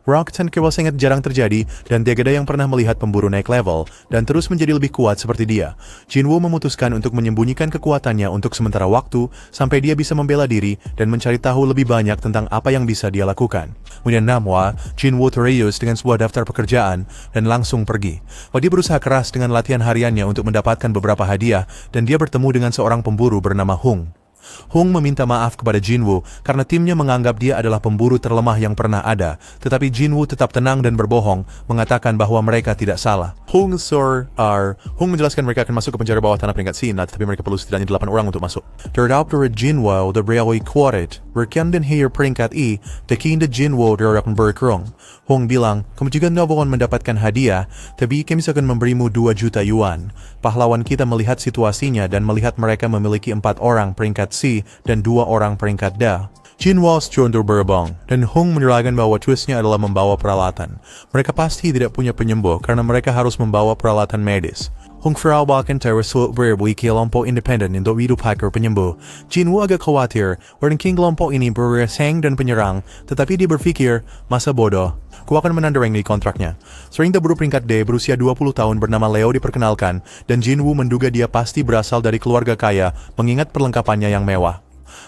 Rockton Kewal sangat jarang terjadi dan tiada yang pernah melihat pemburu naik level dan terus menjadi lebih kuat seperti dia. Jinwoo memutuskan untuk menyembunyikan kekuatannya untuk sementara waktu sampai dia bisa membela diri dan mencari tahu lebih banyak tentang apa yang bisa dia lakukan. Kemudian Namwa, Jinwoo terius dengan sebuah daftar pekerjaan dan langsung pergi. Dia berusaha keras dengan latihan hariannya untuk mendapatkan beberapa hadiah dan dia bertemu dengan seorang pemburu bernama Hung. Hung meminta maaf kepada Jinwoo karena timnya menganggap dia adalah pemburu terlemah yang pernah ada, tetapi Jinwoo tetap tenang dan berbohong, mengatakan bahwa mereka tidak salah. Hung menjelaskan mereka akan masuk ke penjara bawah tanah peringkat C, tapi mereka perlu setidaknya 8 orang untuk masuk. Terdaptar Jinwoo de Railway Quartet, berkandang hingga peringkat E, tekinda Jinwoo dari akan berkurang. Hung bilang, kamu juga akan mendapatkan hadiah, tapi kami akan memberimu 2 juta yuan. Pahlawan kita melihat situasinya dan melihat mereka memiliki 4 orang peringkat C dan 2 orang peringkat D. Jinwoo secondur berbang, dan Hung menerangkan bahwa tugasnya adalah membawa peralatan. Mereka pasti tidak punya penyembuh karena mereka harus membawa peralatan medis. Hung veraalbakan terus berbagi kelompok independen untuk hidup hacker penyembuh. Jinwoo agak khawatir, warning kelompok ini bersaing dan penyerang, tetapi dia berpikir, masa bodoh. Ku akan menandatangani kontraknya. Sering terburu peringkat D berusia 20 tahun bernama Leo diperkenalkan, dan Jinwoo menduga dia pasti berasal dari keluarga kaya, mengingat perlengkapannya yang mewah.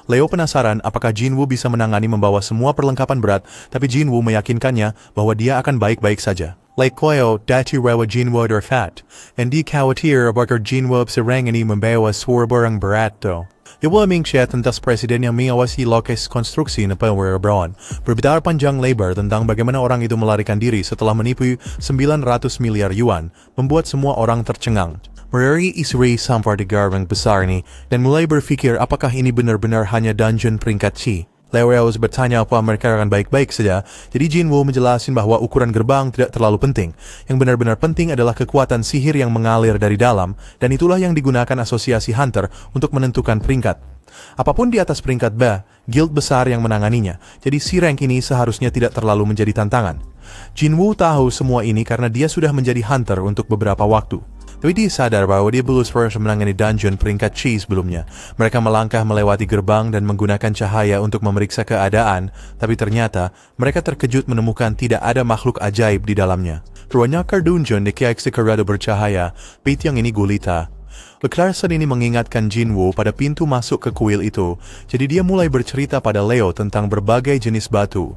Leo penasaran apakah Jinwoo bisa menangani membawa semua perlengkapan berat, tapi Jinwoo meyakinkannya bahwa dia akan baik-baik saja. Leo dati rawa Jinwoo fat, and di khawatir apakah Jinwoo serang ini membawa semua barang berat to. Iwaming siya tentang presiden yang mengawasi lokasi konstruksi na pemerintahan. Berbicara panjang lebar tentang bagaimana orang itu melarikan diri setelah menipu 900 miliar yuan, membuat semua orang tercengang. Mereka isri sampai di gerbang besar ini dan mulai berpikir apakah ini benar-benar hanya dungeon peringkat C. Leo bertanya apa mereka akan baik-baik saja, jadi Jinwoo menjelaskan bahwa ukuran gerbang tidak terlalu penting. Yang benar-benar penting adalah kekuatan sihir yang mengalir dari dalam, dan itulah yang digunakan asosiasi Hunter untuk menentukan peringkat. Apapun di atas peringkat B, guild besar yang menanganinya, jadi si rank ini seharusnya tidak terlalu menjadi tantangan. Jinwoo tahu semua ini karena dia sudah menjadi Hunter untuk beberapa waktu. Tapi dia sadar bahwa dia belum harus menangani dungeon peringkat C sebelumnya. Mereka melangkah melewati gerbang dan menggunakan cahaya untuk memeriksa keadaan, tapi ternyata mereka terkejut menemukan tidak ada makhluk ajaib di dalamnya. Ruangnya dungeon dikiak sekerado bercahaya, pit yang ini gulita. Kekerasan ini mengingatkan Jinwoo pada pintu masuk ke kuil itu, jadi dia mulai bercerita pada Leo tentang berbagai jenis batu.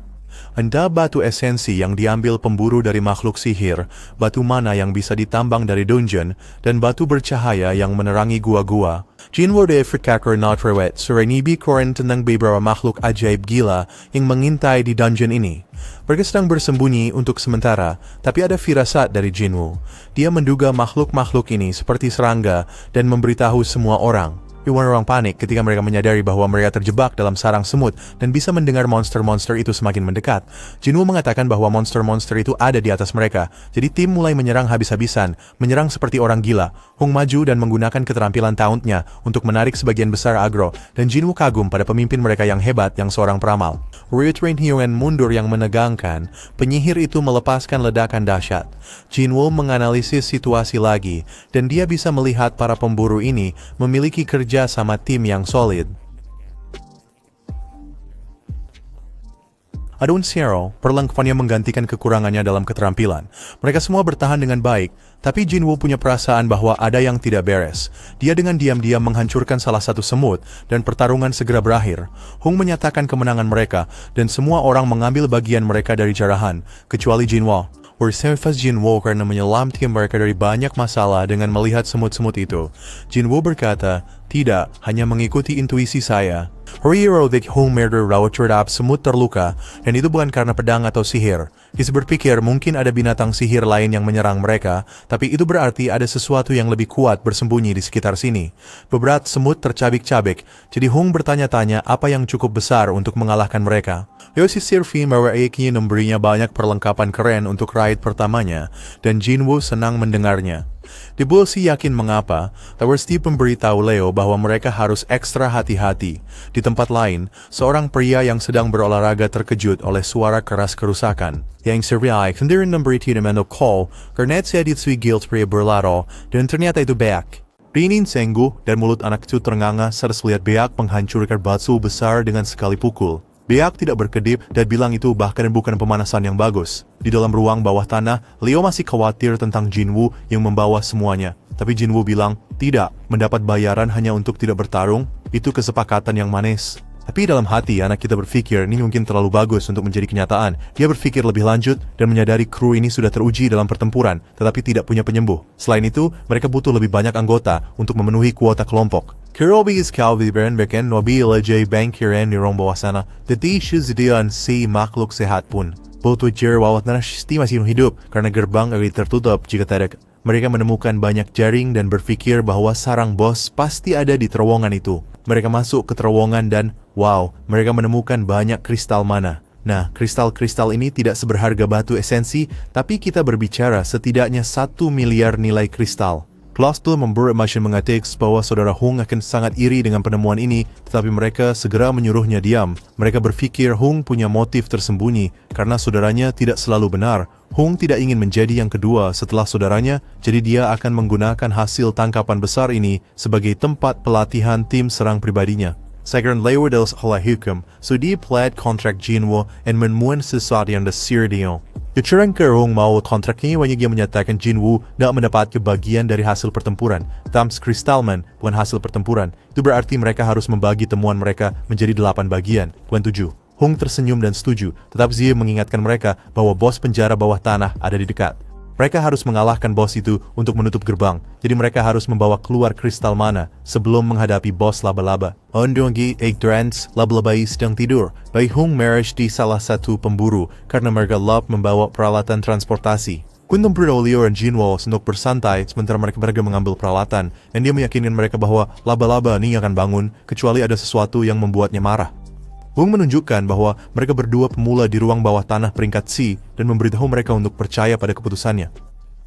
Ada batu esensi yang diambil pemburu dari makhluk sihir, batu mana yang bisa ditambang dari dungeon, dan batu bercahaya yang menerangi gua-gua. Jinwoo de Frikaker Notrewet serenibi koren tentang beberapa makhluk ajaib gila yang mengintai di dungeon ini. Mereka sedang bersembunyi untuk sementara, tapi ada firasat dari Jinwoo. Dia menduga makhluk-makhluk ini seperti serangga dan memberitahu semua orang. Orang panik ketika mereka menyadari bahwa mereka terjebak dalam sarang semut dan bisa mendengar monster-monster itu semakin mendekat. Jinwoo mengatakan bahwa monster-monster itu ada di atas mereka, jadi tim mulai menyerang habis-habisan, menyerang seperti orang gila. Hung maju dan menggunakan keterampilan tauntnya untuk menarik sebagian besar agro, dan Jinwoo kagum pada pemimpin mereka yang hebat yang seorang peramal. Retrain Hyuan mundur yang menegangkan, penyihir itu melepaskan ledakan dahsyat. Jinwoo menganalisis situasi lagi, dan dia bisa melihat para pemburu ini memiliki kerja sama tim yang solid. Adun Zero, perlengkapannya menggantikan kekurangannya dalam keterampilan. Mereka semua bertahan dengan baik, tapi Jinwoo punya perasaan bahwa ada yang tidak beres. Dia dengan diam-diam menghancurkan salah satu semut, dan pertarungan segera berakhir. Hung menyatakan kemenangan mereka, dan semua orang mengambil bagian mereka dari jarahan, kecuali Jinwoo. Berserfas Jinwoo karena menyelamatkan mereka dari banyak masalah dengan melihat semut-semut itu. Jinwoo berkata, tidak, hanya mengikuti intuisi saya. Hero Vic Hung murder rawat terhadap semut terluka, dan itu bukan karena pedang atau sihir. Dia berpikir mungkin ada binatang sihir lain yang menyerang mereka, tapi itu berarti ada sesuatu yang lebih kuat bersembunyi di sekitar sini. Beberapa semut tercabik-cabik, jadi Hung bertanya-tanya apa yang cukup besar untuk mengalahkan mereka. Yoshi Sirfi meraihnya memberinya banyak perlengkapan keren untuk raid pertamanya, dan Jinwoo senang mendengarnya. Dibulsi yakin mengapa, Steve memberitahu Leo bahwa mereka harus ekstra hati-hati. Di tempat lain, seorang pria yang sedang berolahraga terkejut oleh suara keras kerusakan. Yang serbiai sendiri memberitahu Mendo Call karena saya ditsui guild pria berlaro, dan ternyata itu Beak. Rinin sengguh dan mulut anak itu ternganga serta lihat Beak menghancurkan batu besar dengan sekali pukul. Beak tidak berkedip dan bilang itu bahkan bukan pemanasan yang bagus. Di dalam ruang bawah tanah, Leo masih khawatir tentang Jinwoo yang membawa semuanya. Tapi Jinwoo bilang, tidak, mendapat bayaran hanya untuk tidak bertarung, itu kesepakatan yang manis. Tapi dalam hati, anak kita berpikir ini mungkin terlalu bagus untuk menjadi kenyataan. Dia berpikir lebih lanjut dan menyadari kru ini sudah teruji dalam pertempuran, tetapi tidak punya penyembuh. Selain itu, mereka butuh lebih banyak anggota untuk memenuhi kuota kelompok. Kirobis Calvibern beken nobile J bankiren di ruang bawah sana. Tetapi syuzidian si makhluk sehat pun. Butuh jer wawat narasisti masih hidup karena gerbang akan tertutup jika tidak. Mereka menemukan banyak jaring dan berpikir bahwa sarang bos pasti ada di terowongan itu. Mereka masuk ke terowongan dan, wow, mereka menemukan banyak kristal mana. Nah, kristal-kristal ini tidak seberharga batu esensi, tapi kita berbicara setidaknya 1 miliar nilai kristal. Kloster membuat Mashin mengatakan bahwa saudara Hung akan sangat iri dengan penemuan ini, tetapi mereka segera menyuruhnya diam. Mereka berpikir Hung punya motif tersembunyi, karena saudaranya tidak selalu benar. Hung tidak ingin menjadi yang kedua setelah saudaranya, jadi dia akan menggunakan hasil tangkapan besar ini sebagai tempat pelatihan tim serang pribadinya. Sekarang lewat dari sekolah hukum, Sudi plat kontrak Jinwoo dan menemukan sesuatu yang dasar dia. Kecurangan Hung mau kontrak ini banyak yang menyatakan Jinwoo tidak mendapat kebagian dari hasil pertempuran. Tams Kristalman bukan hasil pertempuran. Itu berarti mereka harus membagi temuan mereka menjadi 8 bagian, bukan 7. Hung tersenyum dan setuju, tetapi dia mengingatkan mereka bahwa bos penjara bawah tanah ada di dekat. Mereka harus mengalahkan bos itu untuk menutup gerbang, jadi mereka harus membawa keluar kristal mana sebelum menghadapi bos laba-laba. Ondongi ignorance, laba-laba sedang tidur. Bayi Hung marriage di salah satu pemburu karena mereka love membawa peralatan transportasi. Kuntum Leo dan Jinwoo untuk bersantai sementara mereka mengambil peralatan, dan dia meyakinkan mereka bahwa laba-laba ini akan bangun kecuali ada sesuatu yang membuatnya marah. Hung menunjukkan bahwa mereka berdua pemula di ruang bawah tanah peringkat C dan memberitahu mereka untuk percaya pada keputusannya.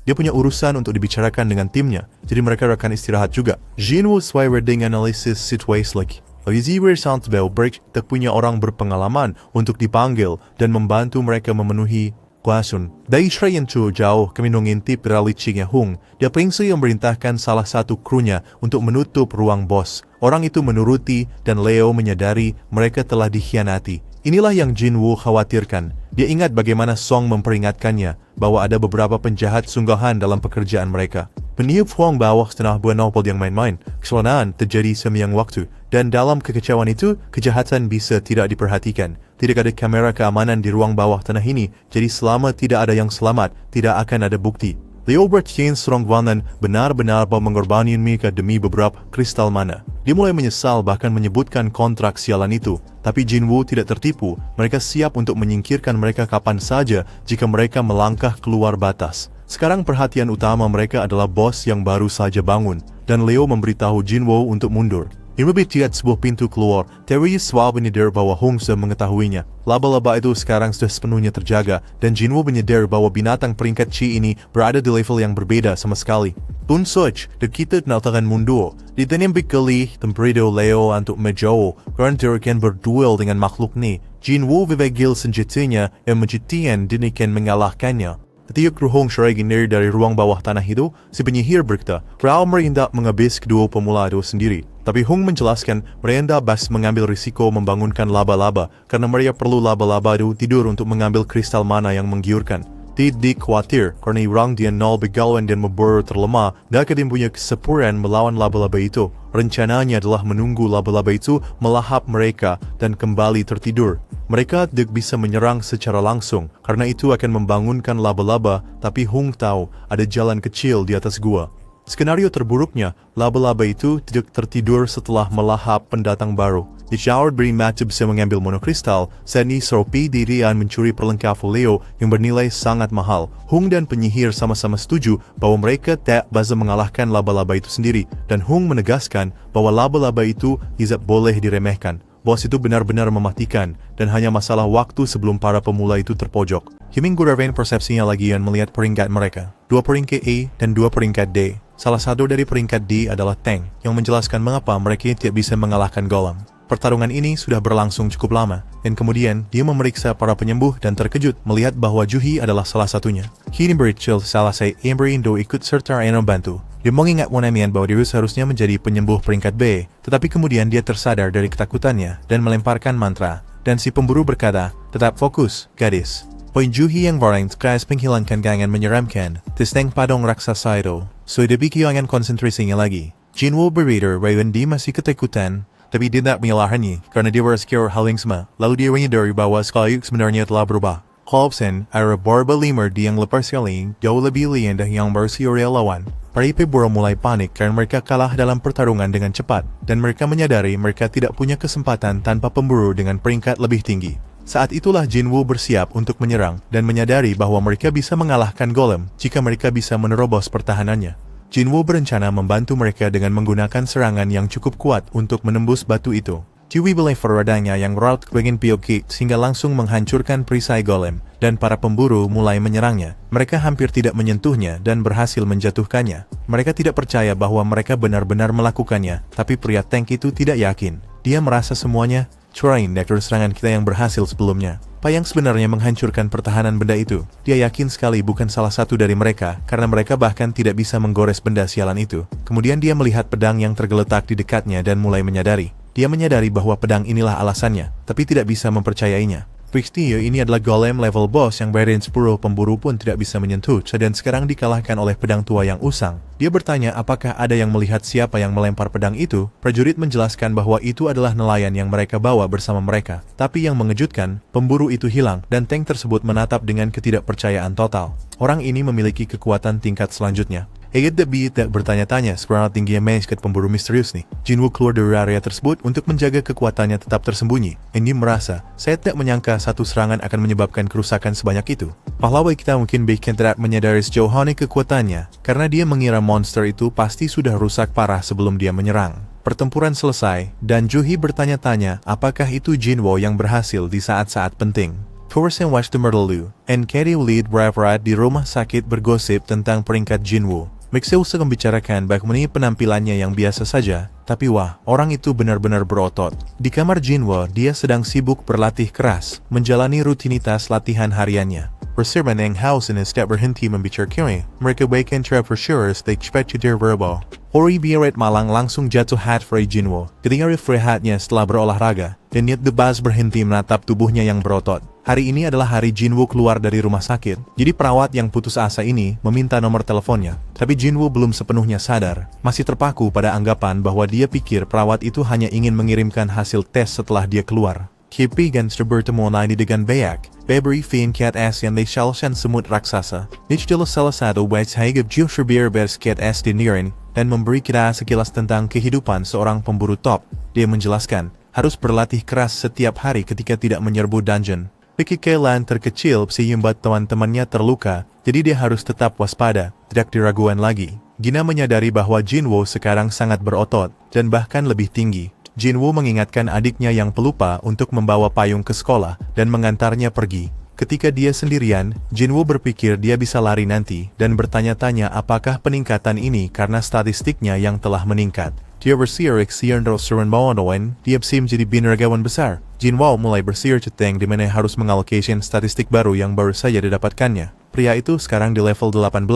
Dia punya urusan untuk dibicarakan dengan timnya, jadi mereka akan istirahat juga. Jinwoo sesuai reading analisis situasi lagi. Ziwer Santbel Break tak punya orang berpengalaman untuk dipanggil dan membantu mereka memenuhi kuasun. Dari Shrey yang jauh kami mengintip relicingnya Hung. Dia prinsip yang merintahkan salah satu krunya untuk menutup ruang bos. Orang itu menuruti dan Leo menyadari mereka telah dikhianati. Inilah yang Jinwoo khawatirkan. Dia ingat bagaimana Song memperingatkannya bahwa ada beberapa penjahat sungguhan dalam pekerjaan mereka. Peniup Huang bawah setengah buah nopol yang main-main. Kesalahan terjadi semiang waktu. Dan dalam kekecauan itu, kejahatan bisa tidak diperhatikan. Tidak ada kamera keamanan di ruang bawah tanah ini, jadi selama tidak ada yang selamat, tidak akan ada bukti. Leo berciin serongwanan benar-benar mengorbankan mereka demi beberapa kristal mana. Dia mulai menyesal bahkan menyebutkan kontrak sialan itu. Tapi Jinwoo tidak tertipu, mereka siap untuk menyingkirkan mereka kapan saja jika mereka melangkah keluar batas. Sekarang perhatian utama mereka adalah bos yang baru saja bangun, dan Leo memberitahu Jinwoo untuk mundur. Ini lebih tiap sebuah pintu keluar. Teori swab menyadar bahwa Hung sudah mengetahuinya. Laba-laba itu sekarang sudah sepenuhnya terjaga, dan Jinwoo menyadar bahwa binatang peringkat C ini berada di level yang berbeda sama sekali. Tunsoj, dan kita tenangkan mundur. Di dalam kali temprido Leo untuk menjauh, karena dia akan berduel dengan makhluk ini. Jinwoo bebegil senjatanya yang menjadikan dinikan mengalahkannya. Ketika kru Hung Shreginir dari ruang bawah tanah itu, si penyihir berkata, Rao mereka menghabis kedua pemula itu sendiri. Tapi Hung menjelaskan mereka bas mengambil risiko membangunkan laba-laba karena mereka perlu laba-laba itu tidur untuk mengambil kristal mana yang menggiurkan. Tidak khawatir karena orang dia nol begalwan dan memburu terlemah dan akan punya kesempurnaan melawan laba-laba itu. Rencananya adalah menunggu laba-laba itu melahap mereka dan kembali tertidur. Mereka tidak bisa menyerang secara langsung karena itu akan membangunkan laba-laba, tapi Hung tahu ada jalan kecil di atas gua. Skenario terburuknya, laba-laba itu tidak tertidur setelah melahap pendatang baru. Di shower beri mata bisa mengambil monokristal, Seni Sopi dirian mencuri perlengkapan Leo yang bernilai sangat mahal. Hung dan penyihir sama-sama setuju bahwa mereka tak bisa mengalahkan laba-laba itu sendiri, dan Hung menegaskan bahwa laba-laba itu tidak boleh diremehkan. Bos itu benar-benar mematikan, dan hanya masalah waktu sebelum para pemula itu terpojok. Himing Guraven persepsinya lagi yang melihat peringkat mereka. 2 peringkat A dan 2 peringkat D. Salah satu dari peringkat D adalah Tang, yang menjelaskan mengapa mereka tidak bisa mengalahkan Golem. Pertarungan ini sudah berlangsung cukup lama, dan kemudian dia memeriksa para penyembuh dan terkejut melihat bahwa Juhi adalah salah satunya. Kini Berichil salah saya Indo ikut serta Eno bantu. Dia mengingat Wanamian bahwa dia seharusnya menjadi penyembuh peringkat B, tetapi kemudian dia tersadar dari ketakutannya dan melemparkan mantra. dan si pemburu berkata, "Tetap fokus, gadis." Poin Juhi yang varang terkait menghilangkan gangan menyeramkan, tentang padang raksasa itu. Sudah kehilangan konsentrasinya lagi. Jinwoo berkata bahwa dia masih ketakutan, tapi dia tidak menyalahkannya karena dia bersikap hal yang sama. Lalu dia menyadari bahwa sekaligus sebenarnya telah berubah. Kolbsen, arah Barba Lemur di yang lepas sekali, jauh lebih lian dari yang bersiuria lawan. Para pemburu mulai panik karena mereka kalah dalam pertarungan dengan cepat, dan mereka menyadari mereka tidak punya kesempatan tanpa pemburu dengan peringkat lebih tinggi. Saat itulah Jinwoo bersiap untuk menyerang dan menyadari bahwa mereka bisa mengalahkan Golem jika mereka bisa menerobos pertahanannya. Jinwoo berencana membantu mereka dengan menggunakan serangan yang cukup kuat untuk menembus batu itu. Chewie belever radangnya yang raut ke bagian Pyoki sehingga langsung menghancurkan perisai Golem, dan para pemburu mulai menyerangnya. Mereka hampir tidak menyentuhnya dan berhasil menjatuhkannya. Mereka tidak percaya bahwa mereka benar-benar melakukannya, tapi pria tank itu tidak yakin. Dia merasa semuanya train dari serangan kita yang berhasil sebelumnya. Yang sebenarnya menghancurkan pertahanan benda itu. Dia yakin sekali bukan salah satu dari mereka, karena mereka bahkan tidak bisa menggores benda sialan itu. Kemudian dia melihat pedang yang tergeletak di dekatnya dan mulai menyadari. Dia menyadari bahwa pedang inilah alasannya, tapi tidak bisa mempercayainya. Peristiwa ini adalah Golem level boss yang badan 10 pemburu pun tidak bisa menyentuh, dan sekarang dikalahkan oleh pedang tua yang usang. Dia bertanya apakah ada yang melihat siapa yang melempar pedang itu. Prajurit menjelaskan bahwa itu adalah nelayan yang mereka bawa bersama mereka. Tapi yang mengejutkan, pemburu itu hilang dan tank tersebut menatap dengan ketidakpercayaan total. Orang ini memiliki kekuatan tingkat selanjutnya. tak bertanya-tanya seberapa tinggi manskat pemburu misterius nih. Jinwoo keluar dari area tersebut untuk menjaga kekuatannya tetap tersembunyi. Andy merasa, saya tidak menyangka satu serangan akan menyebabkan kerusakan sebanyak itu. Pahlawan kita mungkin bahkan tidak menyadari sejauh mana kekuatannya, karena dia mengira monster itu pasti sudah rusak parah sebelum dia menyerang. Pertempuran selesai, dan Juhi bertanya-tanya apakah itu Jinwoo yang berhasil di saat-saat penting. Tours and watch the Myrtle Lu, and Katie lead berat di rumah sakit bergosip tentang peringkat Jinwoo. Mixel membicarakan bagaimana penampilannya yang biasa saja, tapi wah, orang itu benar-benar berotot. Di kamar Jinwoo, dia sedang sibuk berlatih keras, menjalani rutinitas latihan hariannya. Perserban yang House ini tidak berhenti membicarakannya. Mereka bahkan terpersyurus they expect their verbal. Hori Biaret Malang langsung jatuh hat Frey Jinwoo. Ketika rehatnya setelah berolahraga, dan Niet the Baz berhenti menatap tubuhnya yang berotot. Hari ini adalah hari Jinwoo keluar dari rumah sakit. Jadi perawat yang putus asa ini meminta nomor teleponnya. Tapi Jinwoo belum sepenuhnya sadar. Masih terpaku pada anggapan bahwa dia pikir perawat itu hanya ingin mengirimkan hasil tes setelah dia keluar. Kipi Ganster bertemu lagi dengan Bayak. Beberapa Fien Cat S yang disalahkan semut raksasa. Nich jelas salah satu wajah higap Jusher Beer Bears Cat S di Niren dan memberi kita sekilas tentang kehidupan seorang pemburu top. Dia menjelaskan, harus berlatih keras setiap hari ketika tidak menyerbu dungeon. Kekailan terkecil sehingga teman-temannya terluka, jadi dia harus tetap waspada, tidak diragukan lagi. Gina menyadari bahwa Jinwoo sekarang sangat berotot, dan bahkan lebih tinggi. Jinwoo mengingatkan adiknya yang pelupa untuk membawa payung ke sekolah dan mengantarnya pergi. Ketika dia sendirian, Jinwoo berpikir dia bisa lari nanti, dan bertanya-tanya apakah peningkatan ini karena statistiknya yang telah meningkat. Dia bersiar siar seran bawadoan, dia menjadi binaragawan besar. Jinwoo mulai bersiar ceteng di mana harus mengalokasikan statistik baru yang baru saja didapatkannya. Pria itu sekarang di level 18.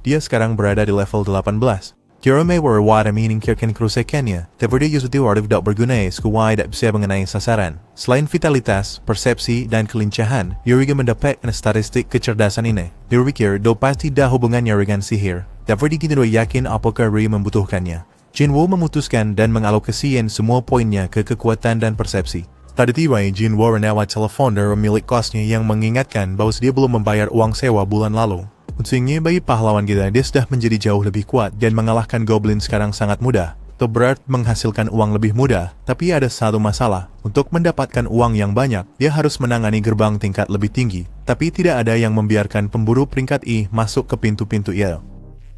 Dia sekarang berada di level 18. Jerome Warwada meningkatkan kerusakannya, tapi dia justru tidak berguna sekuai tidak bisa mengenai sasaran. Selain vitalitas, persepsi, dan kelincahan, dia juga mendapatkan statistik kecerdasan ini. Dia berpikir, pasti ada hubungannya dengan sihir, tapi dia tidak yakin apakah Ri membutuhkannya. Jinwoo memutuskan dan mengalokasikan semua poinnya ke kekuatan dan persepsi. Tiba-tiba Jinwoo menawar telepon dari pemilik kosnya yang mengingatkan bahwa dia belum membayar uang sewa bulan lalu. Untungnya bagi pahlawan kita, dia sudah menjadi jauh lebih kuat dan mengalahkan goblin sekarang sangat mudah. Itu berarti menghasilkan uang lebih mudah, tapi ada satu masalah. Untuk mendapatkan uang yang banyak, dia harus menangani gerbang tingkat lebih tinggi. Tapi tidak ada yang membiarkan pemburu peringkat I masuk ke pintu-pintu itu.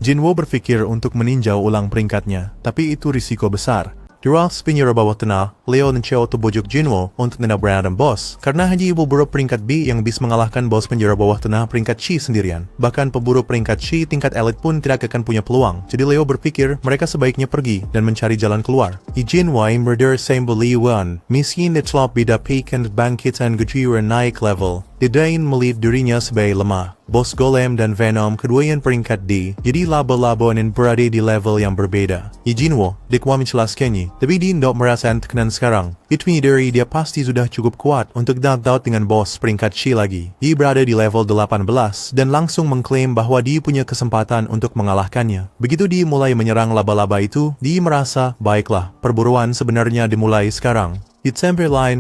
Jinwoo berpikir untuk meninjau ulang peringkatnya, tapi itu risiko besar. Di ruang penjara bawah tanah, Leo mencoba untuk bujuk Jinwoo untuk menabrak dan bos, karena hanya pemburu peringkat B yang bisa mengalahkan bos penjara bawah tanah peringkat C sendirian. Bahkan pemburu peringkat C tingkat elit pun tidak akan punya peluang. Jadi Leo berpikir mereka sebaiknya pergi dan mencari jalan keluar. Jinwoo yang berdiri sambil Liwan, miskin telah beda pikan bangkitan kejuaraan naik level. Dedain melihat dirinya sebagai lemah. Boss Golem dan Venom keduanya peringkat D, jadi laba-laba dan berada di level yang berbeda. Jinwoo, Dekwa menjelaskannya, tapi dia tidak merasakan tekanan sekarang. Itu dari dia pasti sudah cukup kuat untuk dapat dengan boss peringkat C lagi. Dia berada di level 18 dan langsung mengklaim bahwa dia punya kesempatan untuk mengalahkannya. Begitu dia mulai menyerang laba-laba itu, dia merasa, baiklah, perburuan sebenarnya dimulai sekarang. Di samping lain,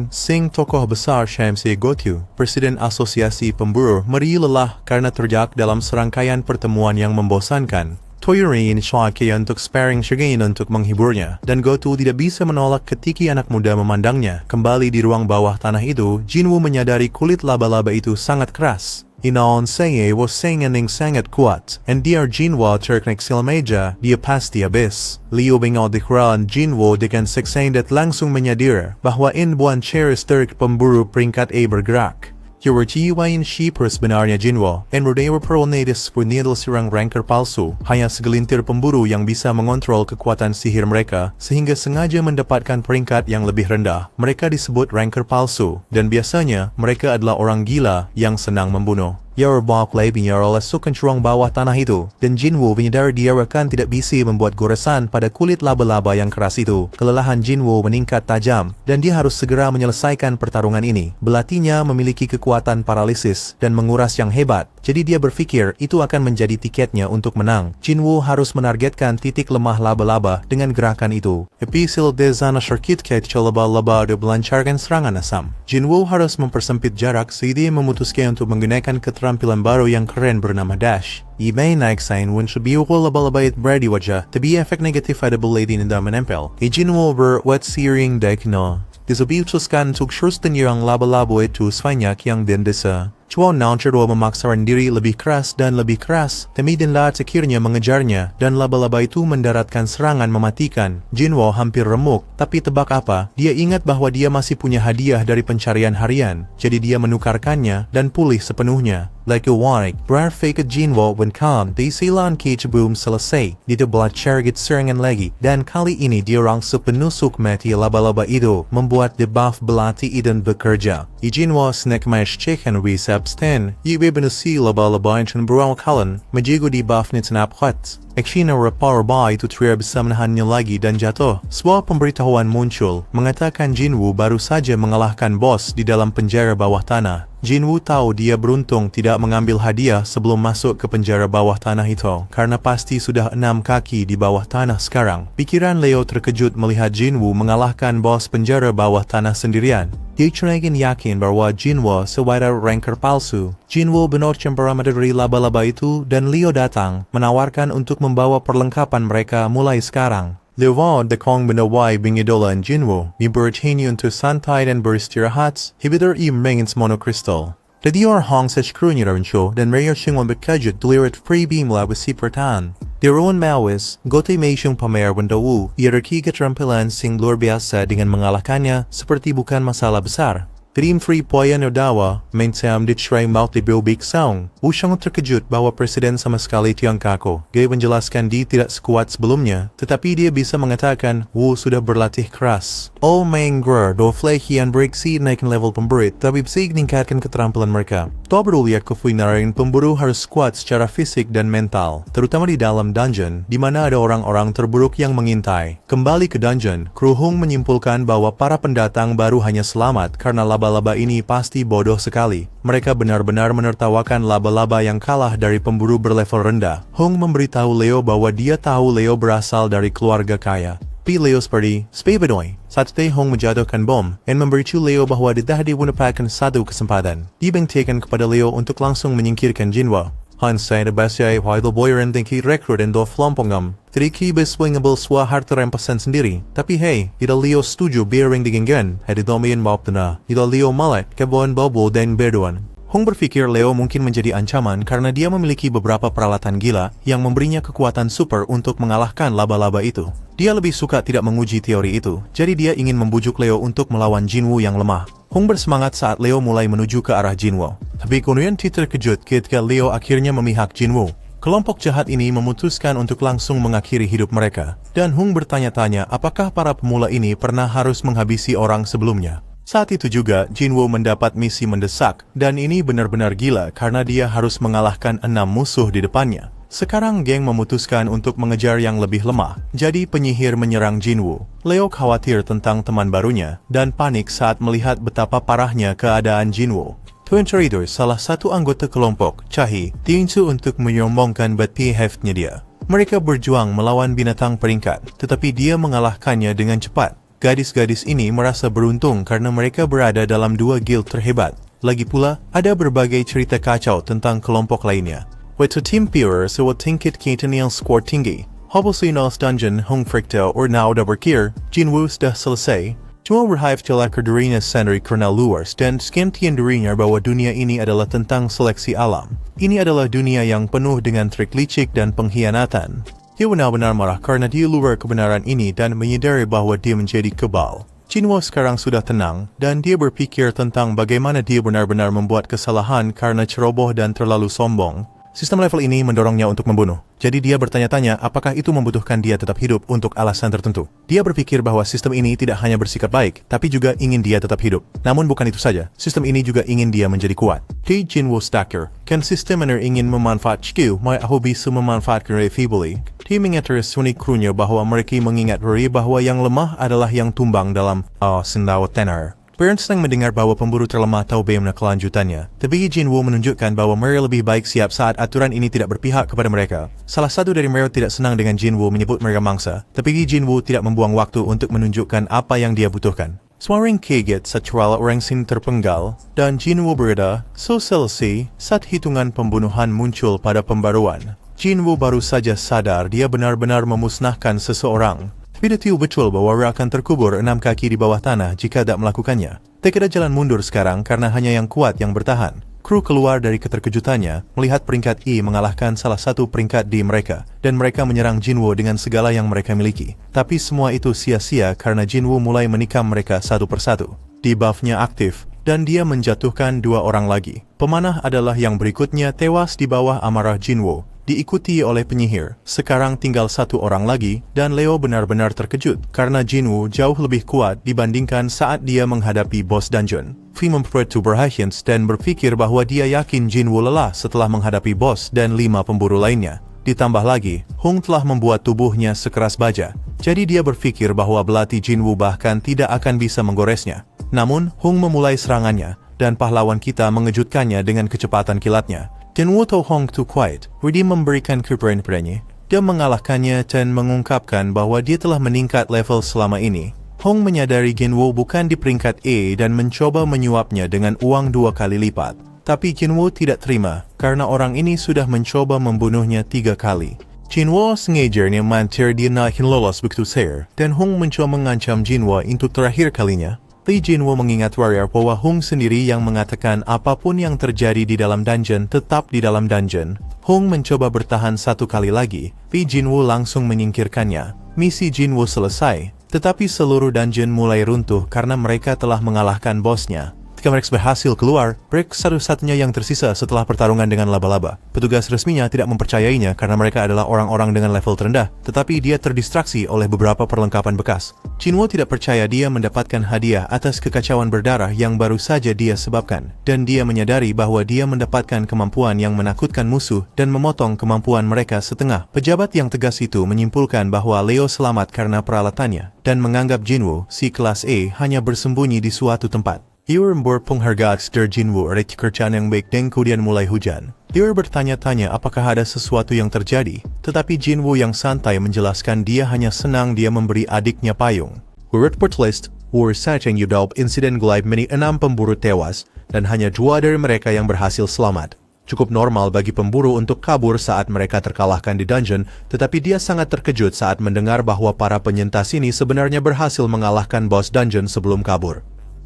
tokoh besar Shamsi Gotiu, Presiden Asosiasi Pemburu, meri lelah karena terjebak dalam serangkaian pertemuan yang membosankan. Toyurin Shwake untuk sparring Shigin untuk menghiburnya, dan Gotu tidak bisa menolak ketika anak muda memandangnya. Kembali di ruang bawah tanah itu, Jinwoo menyadari kulit laba-laba itu sangat keras. Inaon Senge was yang sangat kuat, and dia Jinwoo terkena meja, dia pasti habis. Leo bingung dikirakan Jinwoo dengan seksain dan langsung menyadari bahwa buan cheris pemburu peringkat A bergerak. Kewajiban Shipper sebenarnya Jinwoo, and Rodeo Peronatus punidal sirang ranker palsu, hanya segelintir pemburu yang bisa mengontrol kekuatan sihir mereka, sehingga sengaja mendapatkan peringkat yang lebih rendah. Mereka disebut ranker palsu, dan biasanya mereka adalah orang gila yang senang membunuh. Yerbak lainnya oleh sukan ruang bawah tanah itu, dan Jinwoo menyadari dia akan tidak bisa membuat goresan pada kulit laba-laba yang keras itu. Kelelahan Jinwoo meningkat tajam, dan dia harus segera menyelesaikan pertarungan ini. Belatinya memiliki kekuatan paralisis dan menguras yang hebat, jadi dia berpikir itu akan menjadi tiketnya untuk menang. Jinwoo harus menargetkan titik lemah laba-laba dengan gerakan itu. Episil Dezana Sharkit Kate laba-laba untuk melancarkan serangan asam. Jinwoo harus mempersempit jarak sehingga memutuskan untuk menggunakan keterampilan baru yang keren bernama Dash. Ibay naik sain when sebiu laba-laba it berada di wajah, tapi efek negatif ada boleh tidak menempel. Jinwoo berwet searing dekno. Disebiutuskan untuk sursten yang laba-laba itu sebanyak yang dendesa. Chuan Nauncherwa memaksakan diri lebih keras dan lebih keras, tapi Denlat akhirnya mengejarnya, dan laba-laba itu mendaratkan serangan mematikan. Jinwoo hampir remuk, tapi tebak apa? Dia ingat bahwa dia masih punya hadiah dari pencarian harian, jadi dia menukarkannya dan pulih sepenuhnya. Like a warning, berarti Jinwoo when calm, di silan cage boom selesai. Dia belajar serangan lagi, dan kali ini dia langsung penusuk mati laba-laba itu, membuat debuff belati dan bekerja. Jinwoo snack mash chicken with abstain, ibe benesi laba-laba yang berawal kalan, majigo debuff ni tinapkat. Aksina Raparba itu tidak bisa menahannya lagi dan jatuh. Sebuah pemberitahuan muncul, mengatakan Jinwoo baru saja mengalahkan bos di dalam penjara bawah tanah. Jinwoo tahu dia beruntung tidak mengambil hadiah sebelum masuk ke penjara bawah tanah itu, karena pasti sudah 6 kaki di bawah tanah sekarang. Pikiran Leo terkejut melihat Jinwoo mengalahkan bos penjara bawah tanah sendirian. Dia semakin yakin bahwa Jinwoo sewajar ranker palsu. Jinwoo benar cemberama dari laba-laba itu, dan Leo datang, menawarkan untuk membawa perlengkapan mereka mulai sekarang. Leo dekong benawai bingidolan Jinwoo, bertanya untuk santai dan beristirahat, hibider mengins monokristal. Radior hong sa skrunya rincho, dan mereka siyang bekerja delirat freebie mula si pertan. Di ruang mawis, gote may siyang pamer wendawu, hierarki keterampilan sing luar biasa dengan mengalahkannya seperti bukan masalah besar. Dream free poyan Odawa, mainsam ditray maut libobik saung. Usyang terkejut bahwa presiden sama sekali tiang kako. Gaya menjelaskan dia tidak sekuat sebelumnya, tetapi dia bisa mengatakan Wu sudah berlatih keras. All main grer do flehian breaksi naikin level pemberit, tapi bisa meningkatkan keterampilan mereka. Toa beruliat kefuinarin pemburu harus kuat secara fisik dan mental, terutama di dalam dungeon, di mana ada orang-orang terburuk yang mengintai. Kembali ke dungeon, kru Hung menyimpulkan bahwa para pendatang baru hanya selamat karena laba-laba ini pasti bodoh sekali. Mereka benar-benar menertawakan laba-laba yang kalah dari pemburu berlevel rendah. Hung memberitahu Leo bahwa dia tahu Leo berasal dari keluarga kaya. Leo seperti Spabedoy. Saat itu Hung menjatuhkan bom dan memberitahu Leo bahwa dia telah mendapatkan satu kesempatan. Dibentikan kepada Leo untuk langsung menyingkirkan Jinwoo. Hansai nabasya while boy tinggi rekrut dan do flompongam. Triki beswingable swa harta rempasan sendiri. Tapi hey, ida Leo setuju bearing digenggan. Hadi domain maupun ida Leo malet kebon bobo dan berduan. Hung berpikir Leo mungkin menjadi ancaman karena dia memiliki beberapa peralatan gila yang memberinya kekuatan super untuk mengalahkan laba-laba itu. Dia lebih suka tidak menguji teori itu, jadi dia ingin membujuk Leo untuk melawan Jinwoo yang lemah. Hung bersemangat saat Leo mulai menuju ke arah Jinwoo. Tapi kemudian dia terkejut ketika Leo akhirnya memihak Jinwoo. Kelompok jahat ini memutuskan untuk langsung mengakhiri hidup mereka. Dan Hung bertanya-tanya apakah para pemula ini pernah harus menghabisi orang sebelumnya. Saat itu juga, Jinwoo mendapat misi mendesak, dan ini benar-benar gila karena dia harus mengalahkan 6 musuh di depannya. Sekarang geng memutuskan untuk mengejar yang lebih lemah, jadi penyihir menyerang Jinwoo. Leo khawatir tentang teman barunya, dan panik saat melihat betapa parahnya keadaan Jinwoo. Twin Trader, salah satu anggota kelompok, Chahi, diincu untuk menyombongkan bad behavior-nya dia. Mereka berjuang melawan binatang peringkat, tetapi dia mengalahkannya dengan cepat. Gadis-gadis ini merasa beruntung karena mereka berada dalam 2 guild terhebat. Lagi pula, ada berbagai cerita kacau tentang kelompok lainnya. Waktu tim Pure sewa tingkat ketentuan skor tinggi. Hoboslinos Dungeon Hong Fricta or now udah berakhir, Jinwoo sudah selesai. Cuma berhype celaka dirinya sendiri karena luas dan sekian dirinya bahwa dunia ini adalah tentang seleksi alam. Ini adalah dunia yang penuh dengan trik licik dan pengkhianatan. Dia benar-benar marah karena dia luar kebenaran ini dan menyadari bahwa dia menjadi kebal. Jinwoo sekarang sudah tenang dan dia berpikir tentang bagaimana dia benar-benar membuat kesalahan karena ceroboh dan terlalu sombong. Sistem level ini mendorongnya untuk membunuh. Jadi dia bertanya-tanya apakah itu membutuhkan dia tetap hidup untuk alasan tertentu. Dia berpikir bahwa sistem ini tidak hanya bersikap baik, tapi juga ingin dia tetap hidup. Namun bukan itu saja, sistem ini juga ingin dia menjadi kuat. Di Jinwoo Stacker, kan sistem ini ingin memanfaatkan skill, mai aku bisa memanfaatkan feebly. Dia menginterestuni krunya bahwa mereka mengingat bahwa yang lemah adalah yang tumbang dalam sendawa tenar. Parents sedang mendengar bahwa pemburu terlemah tahu bagaimana kelanjutannya. Tapi Jinwoo menunjukkan bahwa mereka lebih baik siap saat aturan ini tidak berpihak kepada mereka. Salah satu dari mereka tidak senang dengan Jinwoo menyebut mereka mangsa. Tapi Jinwoo tidak membuang waktu untuk menunjukkan apa yang dia butuhkan. Semua orang kaget secara orang sin terpenggal, dan Jinwoo berada, selesai saat hitungan pembunuhan muncul pada pembaruan. Jinwoo baru saja sadar dia benar-benar memusnahkan seseorang. Tapi dia tahu betul bahwa dia akan terkubur 6 kaki di bawah tanah jika tidak melakukannya. Tak ada jalan mundur sekarang karena hanya yang kuat yang bertahan. Kru keluar dari keterkejutannya melihat peringkat E mengalahkan salah satu peringkat D mereka, dan mereka menyerang Jinwoo dengan segala yang mereka miliki. Tapi semua itu sia-sia karena Jinwoo mulai menikam mereka satu persatu. Debuff-nya aktif, dan dia menjatuhkan 2 orang lagi. Pemanah adalah yang berikutnya tewas di bawah amarah Jinwoo, diikuti oleh penyihir. Sekarang tinggal 1 orang lagi, dan Leo benar-benar terkejut karena Jinwoo jauh lebih kuat dibandingkan saat dia menghadapi bos dungeon. Vi memperhatikan berhasil dan berpikir bahwa dia yakin Jinwoo lelah setelah menghadapi bos dan 5 pemburu lainnya. Ditambah lagi, Hong telah membuat tubuhnya sekeras baja, jadi dia berpikir bahwa belati Jinwoo bahkan tidak akan bisa menggoresnya. Namun, Hong memulai serangannya, dan pahlawan kita mengejutkannya dengan kecepatan kilatnya. Jinwoo tahu Hong too quiet, Rudy memberikan kepercayaan padanya. Dia mengalahkannya dan mengungkapkan bahwa dia telah meningkat level selama ini. Hong menyadari Jinwoo bukan di peringkat A dan mencoba menyuapnya dengan uang 2 kali lipat. Tapi Jinwoo tidak terima, karena orang ini sudah mencoba membunuhnya 3 kali. Jinwoo sengaja mantir dia naikin lolos begitu saja, dan Hong mencoba mengancam Jinwoo untuk terakhir kalinya. Tapi Jinwoo mengingat warrior bahwa Hong sendiri yang mengatakan apapun yang terjadi di dalam dungeon tetap di dalam dungeon. Hong mencoba bertahan 1 kali lagi, tapi Jinwoo langsung menyingkirkannya. Misi Jinwoo selesai, tetapi seluruh dungeon mulai runtuh karena mereka telah mengalahkan bosnya. Ketika mereka berhasil keluar, mereka satu-satunya yang tersisa setelah pertarungan dengan laba-laba. Petugas resminya tidak mempercayainya karena mereka adalah orang-orang dengan level terendah, tetapi dia terdistraksi oleh beberapa perlengkapan bekas. Jinwoo tidak percaya dia mendapatkan hadiah atas kekacauan berdarah yang baru saja dia sebabkan, dan dia menyadari bahwa dia mendapatkan kemampuan yang menakutkan musuh dan memotong kemampuan mereka setengah. Pejabat yang tegas itu menyimpulkan bahwa Leo selamat karena peralatannya, dan menganggap Jinwoo, si kelas A, hanya bersembunyi di suatu tempat. Ia memberi penghargaan kepada Jinwoo oleh kerjaan yang baik dan kemudian mulai hujan. Dia bertanya-tanya apakah ada sesuatu yang terjadi, tetapi Jinwoo yang santai menjelaskan dia hanya senang dia memberi adiknya payung. Report list, saat yang yudab insiden gelap mini 6 pemburu tewas, dan hanya 2 dari mereka yang berhasil selamat. Cukup normal bagi pemburu untuk kabur saat mereka terkalahkan di dungeon, tetapi dia sangat terkejut saat mendengar bahwa para penyintas ini sebenarnya berhasil mengalahkan bos dungeon sebelum kabur.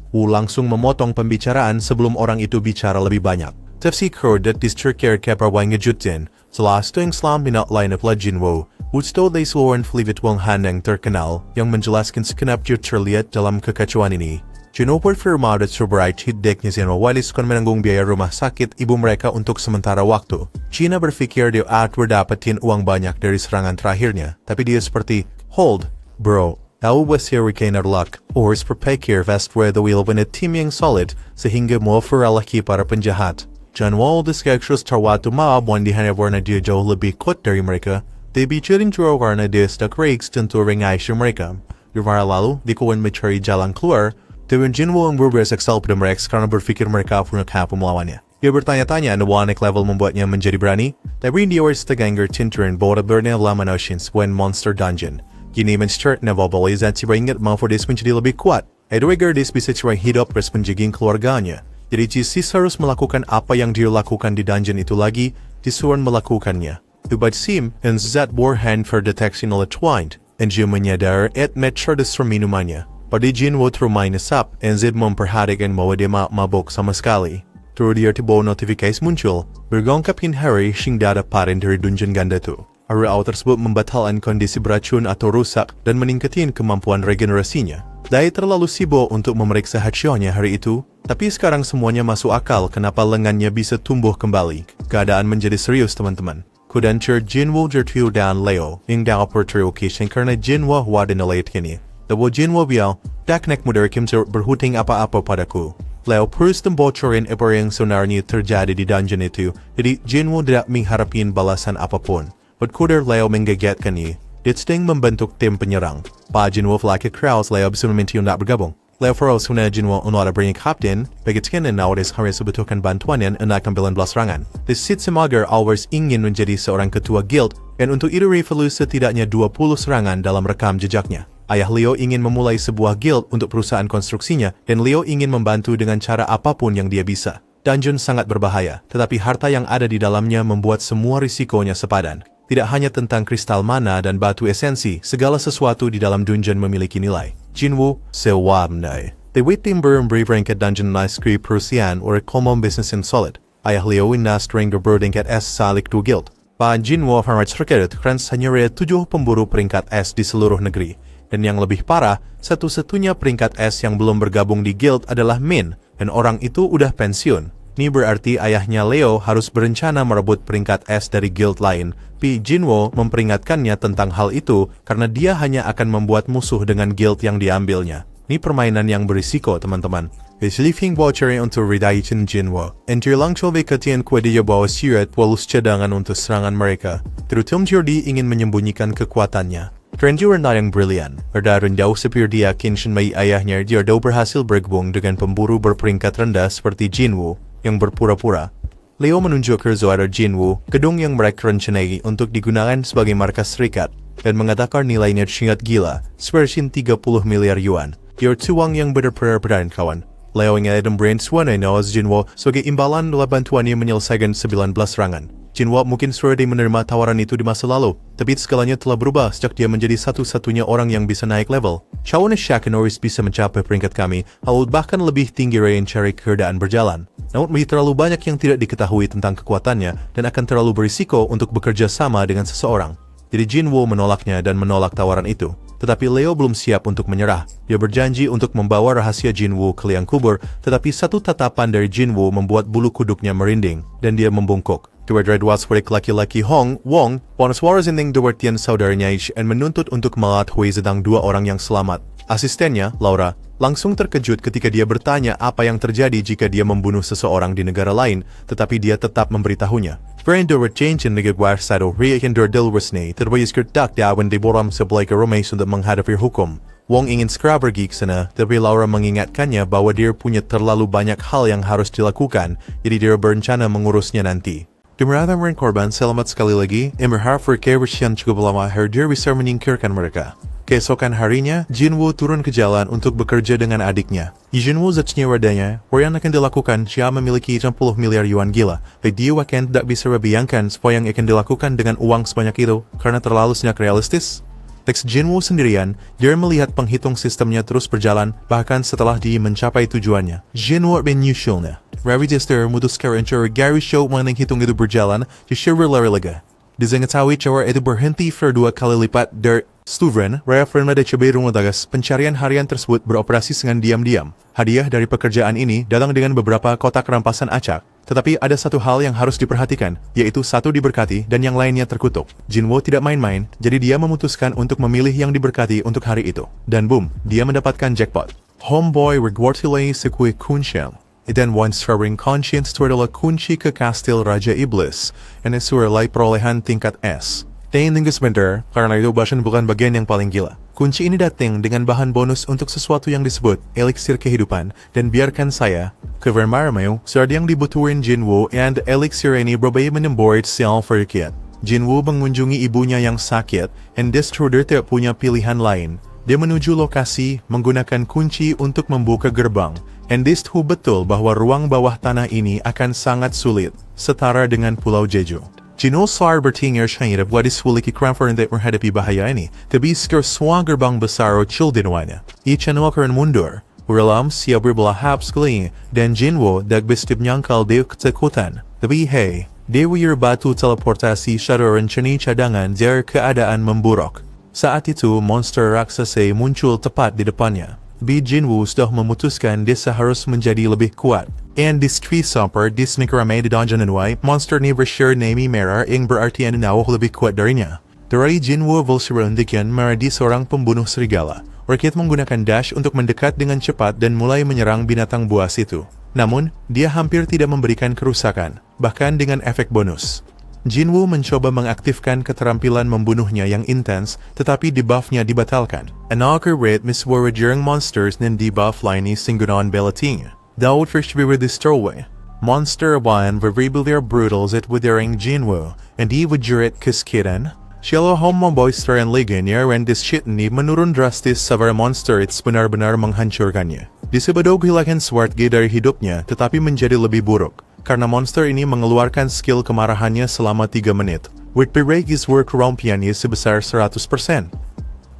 Wu langsung memotong pembicaraan sebelum orang itu bicara lebih banyak. Tefsi Kurd dat distrikir keperwang ngejutin, setelah setengah selam minat lain of Jinwoo, Woodstow they seluruhan Flevet Wong Han yang terkenal, yang menjelaskan sekenap dia terlihat dalam kekacauan ini. Jinwoo berfirma dat Surbright hit decknya Zenwa Walis kon menanggung biaya rumah sakit ibu mereka untuk sementara waktu. China berpikir dia dapatin uang banyak dari serangan terakhirnya, tapi dia seperti, hold, bro, Tahu wasir retainer luck, harus berpikir fast where the wheel punya tim yang solid sehingga memperalaki para penjahat. John Wall diskekrus terwatu maab wandihannya warna dia jauh lebih kuat dari mereka. Dia bicarin juga karena dia stuck rigs tentu ringai mereka. Di mara lalu, dia kawan mencari jalan keluar. Tuan Jinwoo yang berseksal pada mereka karena berfikir mereka punya kapal melawannya. Dia bertanya-tanya naik level membuatnya menjadi berani, tapi dia harus terganggu tinturan bahwa bernya Laman Oceans when Monster Dungeon. Kini menstart na babalizan si ingat mau Fordis menjadi lebih kuat. Edward Dis bisa cerai hidup terus menjaga keluarganya. Jadi Cis harus melakukan apa yang dia lakukan di dungeon itu lagi, disuruh melakukannya. Ubat Sim dan zat borhan terdeteksi oleh Twind, dan dia menyadar cerdas minumannya. Pada Jinwoo termain nesap, dan Zid memperhatikan bahwa dia mabuk sama sekali. Terus dia tiba notifikasi muncul, bergongkapin Harry hingga dapatin dari dungeon ganda itu. RL tersebut membatalkan kondisi beracun atau rusak dan meningkatin kemampuan regenerasinya. Dia terlalu sibuk untuk memeriksa hasilnya hari itu, tapi sekarang semuanya masuk akal kenapa lengannya bisa tumbuh kembali. Keadaan menjadi serius teman-teman. Kudancer Jinwoo Jertiu dan Leo yang dapat terukiskan karena Jinwoo wadah nilai ini. Tapi Jinwoo bilang, dak nek mudar kim berhutang apa-apa padaku. Leo terus membocorin apa yang sebenarnya terjadi di dungeon itu, jadi Jinwoo tidak mengharapin balasan apapun. Kuder Leo menggagetkannya. Dia sedang membentuk tim penyerang. Pak Jinwoo laki Kraus Leo bisa meminta untuk bergabung. Leo Faros huna Jinwoo untuk beri kapten, begitkan dan nowadays harus membutuhkan bantuannya untuk ambilan serangan. Di situ Semagar always ingin menjadi seorang ketua guild, dan untuk itu revolusi setidaknya 20 serangan dalam rekam jejaknya. Ayah Leo ingin memulai sebuah guild untuk perusahaan konstruksinya, dan Leo ingin membantu dengan cara apapun yang dia bisa. Dungeon sangat berbahaya, tetapi harta yang ada di dalamnya membuat semua risikonya sepadan. Tidak hanya tentang kristal mana dan batu esensi, segala sesuatu di dalam dungeon memiliki nilai. Jinwoo sewamnai. Dewi timber memberi peringkat dungeon nice kri perusahaan or common business in solid. Ayah Leo inas ring berperingkat S salik 2 guild. Pak Jinwoo harus terkait karena hanya ada 7 pemburu peringkat S di seluruh negeri. Dan yang lebih parah, satu-satunya peringkat S yang belum bergabung di guild adalah Min, dan orang itu udah pensiun. Ini berarti ayahnya Leo harus berencana merebut peringkat S dari guild lain. Pi Jinwoo memperingatkannya tentang hal itu karena dia hanya akan membuat musuh dengan guild yang diambilnya. Ini permainan yang berisiko, teman-teman. Living voucher untuk redaitin Jinwoo. Enter langsung ketian dia bawa sirat walus cadangan untuk serangan mereka. Terutama Jordi ingin menyembunyikan kekuatannya. Trendy rendah yang brilian. Pada rendah seperti dia kinshin mai ayahnya, dia berhasil bergabung dengan pemburu berperingkat rendah seperti Jinwoo yang berpura-pura. Leo menunjuk ke Zohar Jinwoo, gedung yang mereka rencanai untuk digunakan sebagai markas serikat, dan mengatakan nilainya sangat gila, seperti 30 miliar yuan. Dia tuang yang benar-benar kawan. Leo ingin brainstorm Noah's Jinwoo sebagai imbalan dalam bantuannya menyelesaikan 19 serangan. Jinwoo mungkin sudah menerima tawaran itu di masa lalu, tapi segalanya telah berubah sejak dia menjadi satu-satunya orang yang bisa naik level. Cawan Shaq Norris bisa mencapai peringkat kami, lalu bahkan lebih tinggi dari cari keadaan berjalan. Namun masih terlalu banyak yang tidak diketahui tentang kekuatannya dan akan terlalu berisiko untuk bekerja sama dengan seseorang. Jadi Jinwoo menolaknya dan menolak tawaran itu. Tetapi Leo belum siap untuk menyerah. Dia berjanji untuk membawa rahasia Jinwoo ke liang kubur, tetapi satu tatapan dari Jinwoo membuat bulu kuduknya merinding, dan dia membungkuk. Dua Dreadwas seperti laki-laki Hong Wong, suara zinding Duartian saudaranya dan menuntut untuk mengetahui sedang 2 orang yang selamat. Asistennya, Laura, langsung terkejut ketika dia bertanya apa yang terjadi jika dia membunuh seseorang di negara lain, tetapi dia tetap memberitahunya. Verandor change in negara satu reagendor delwasne terbayis kertak dawan diboram sebelah romais untuk menghadapi hukum. Wong ingin segera pergi ke sana, tapi Laura mengingatkannya bahwa dia punya terlalu banyak hal yang harus dilakukan, jadi dia berencana mengurusnya nanti. Dimana mereka korban selamat sekali lagi, berharap kebersihan cukup lama agar dia bisa menyingkirkan mereka. Keesokan harinya, Jinwoo turun ke jalan untuk bekerja dengan adiknya. Jinwoo zatnya wadanya, yang akan dilakukan dia memiliki 60 miliar yuan gila. Dia akan tidak bisa membayangkan apa yang akan dilakukan dengan uang sebanyak itu karena terlalu sangat realistis. Teks Jinwoo sendirian, dia melihat penghitung sistemnya terus berjalan bahkan setelah dia mencapai tujuannya. Jinwoo menyusulnya. Ravi Jester memutuskan cara Gary Show menghitung itu berjalan, dia berlari lega. Dizengetahui cara itu berhenti per 2 kali lipat dari Stuvren, Raya Fernanda Ceberung Tagas, pencarian harian tersebut beroperasi dengan diam-diam. Hadiah dari pekerjaan ini datang dengan beberapa kotak rampasan acak. Tetapi ada satu hal yang harus diperhatikan, yaitu satu diberkati dan yang lainnya terkutuk. Jinwoo tidak main-main, jadi dia memutuskan untuk memilih yang diberkati untuk hari itu. Dan boom, dia mendapatkan jackpot. Homeboy regretfully sekui kuncian. Dan once ring conscience itu adalah kunci ke kastil Raja Iblis, and itu adalah perolehan tingkat S. Dan tunggu sebentar, karena itu bahkan bukan bagian yang paling gila. Kunci ini datang dengan bahan bonus untuk sesuatu yang disebut eliksir kehidupan, dan biarkan saya confirmar-mu saat yang dibutuhin Jinwoo and eliksir ini berbahaya menyembuhkan self-verkiat. Jinwoo mengunjungi ibunya yang sakit, and Destruder tidak punya pilihan lain. Dia menuju lokasi menggunakan kunci untuk membuka gerbang, and tahu betul bahwa ruang bawah tanah ini akan sangat sulit, setara dengan Pulau Jeju. Jinwoo selalu bertingkir syahid buat disulit kramper untuk menghadapi bahaya ini, tapi sekarang semua gerbang besar kecil di dunia. Ichanwa akan mundur, Urlam siap berlahap sekali, dan Jinwoo dagbis menyangkal dia ketakutan. Tapi hey, Dewi batu teleportasi secara rencana cadangan dari keadaan memburuk. Saat itu monster raksasa muncul tepat di depannya. Jinwoo sudah memutuskan dia harus menjadi lebih kuat. And distri samper di negara di dungeon monster ni bershare name merah yang berarti anda lebih kuat darinya. Dari Jinwoo berundikan menjadi seorang pembunuh serigala. Rakyat menggunakan dash untuk mendekat dengan cepat dan mulai menyerang binatang buas itu. Namun, dia hampir tidak memberikan kerusakan, bahkan dengan efek bonus. Jinwoo mencoba mengaktifkan keterampilan membunuhnya yang intens, tetapi debuff-nya dibatalkan. Another rate miswara jarang monsters dan debuff lainnya singgunan belating. Daud first be destroy. Monster 1 berribulir brutals at withering Jinwoo, and he wujurit keskiran. Shallow homo boister and liganya and this shit ni menurun drastis sabar monster it's benar-benar menghancurkannya. Disebadog hilangkan Swartge dari hidupnya, tetapi menjadi lebih buruk. Karena monster ini mengeluarkan skill kemarahannya selama 3 menit. With Piragis work rompiannya sebesar 100%.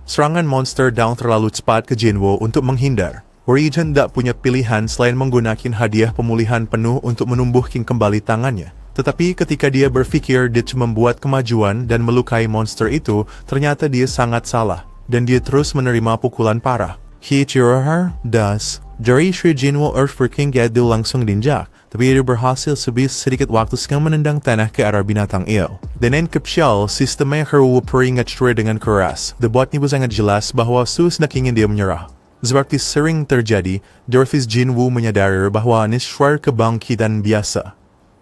Serangan monster down terlalu cepat ke Jinwoo untuk menghindar. Origin tak punya pilihan selain menggunakan hadiah pemulihan penuh untuk menumbuhkan kembali tangannya. Tetapi ketika dia berpikir dia cuma membuat kemajuan dan melukai monster itu, ternyata dia sangat salah. Dan dia terus menerima pukulan parah. Hichirohar, das. Dari Sri Jinwoo Earthbreaking Gadil langsung dinjak, tapi dia berhasil sebis sedikit waktu sekali menendang tanah ke arah binatang itu. Dan enkepsyal, sistemnya herwu peringat dengan keras. Debuatnya sangat jelas bahwa sus nak ingin dia menyerah. Seperti sering terjadi, Dorothy's Jinwoo menyadari bahwa ini suara kebangkitan biasa.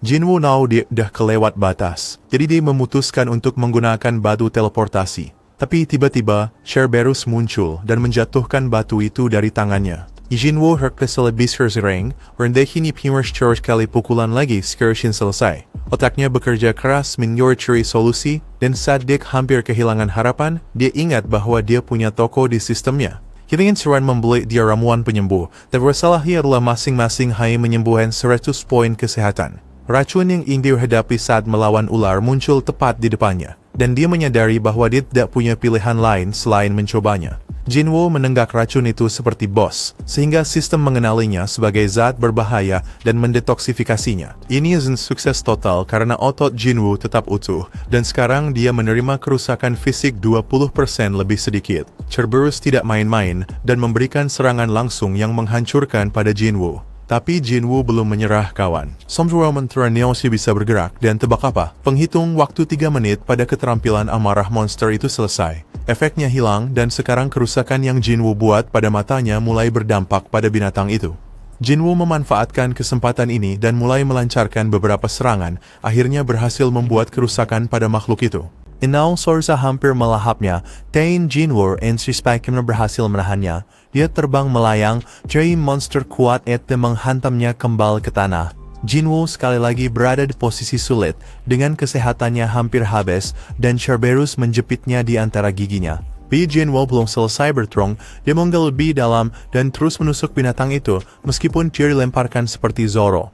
Jinwoo tahu dia dah kelewat batas, jadi dia memutuskan untuk menggunakan batu teleportasi. Tapi tiba-tiba, Cerberus muncul dan menjatuhkan batu itu dari tangannya. Jinwoo selebih sering, rendahini pimers kali pukulan lagi sekarang selesai. Otaknya bekerja keras mencari solusi, dan saat dia hampir kehilangan harapan, dia ingat bahwa dia punya toko di sistemnya. Hilangin seran membeli dia ramuan penyembuh, dan masalahnya adalah masing-masing hanya menyembuhkan 100 poin kesehatan. Racun yang ingin dihadapi saat melawan ular muncul tepat di depannya, dan dia menyadari bahwa dia tidak punya pilihan lain selain mencobanya. Jinwoo menenggak racun itu seperti bos, sehingga sistem mengenalinya sebagai zat berbahaya dan mendetoksifikasinya. Ini sukses total karena otot Jinwoo tetap utuh, dan sekarang dia menerima kerusakan fisik 20% lebih sedikit. Cerberus tidak main-main dan memberikan serangan langsung yang menghancurkan pada Jinwoo. Tapi Jinwoo belum menyerah kawan. Somjura mentera Neosi bisa bergerak dan tebak apa? Penghitung waktu 3 menit pada keterampilan amarah monster itu selesai. Efeknya hilang dan sekarang kerusakan yang Jinwoo buat pada matanya mulai berdampak pada binatang itu. Jinwoo memanfaatkan kesempatan ini dan mulai melancarkan beberapa serangan, akhirnya berhasil membuat kerusakan pada makhluk itu. Inaung Sorsa hampir melahapnya, Tain Jinwoo and si Spikeman berhasil menahannya. Dia terbang melayang, jadi monster kuat itu menghantamnya kembali ke tanah. Jinwoo sekali lagi berada di posisi sulit, dengan kesehatannya hampir habis, dan Cerberus menjepitnya di antara giginya. Jinwoo belum selesai bertarung, dia menggel lebih dalam dan terus menusuk binatang itu, meskipun dia dilemparkan seperti Zoro.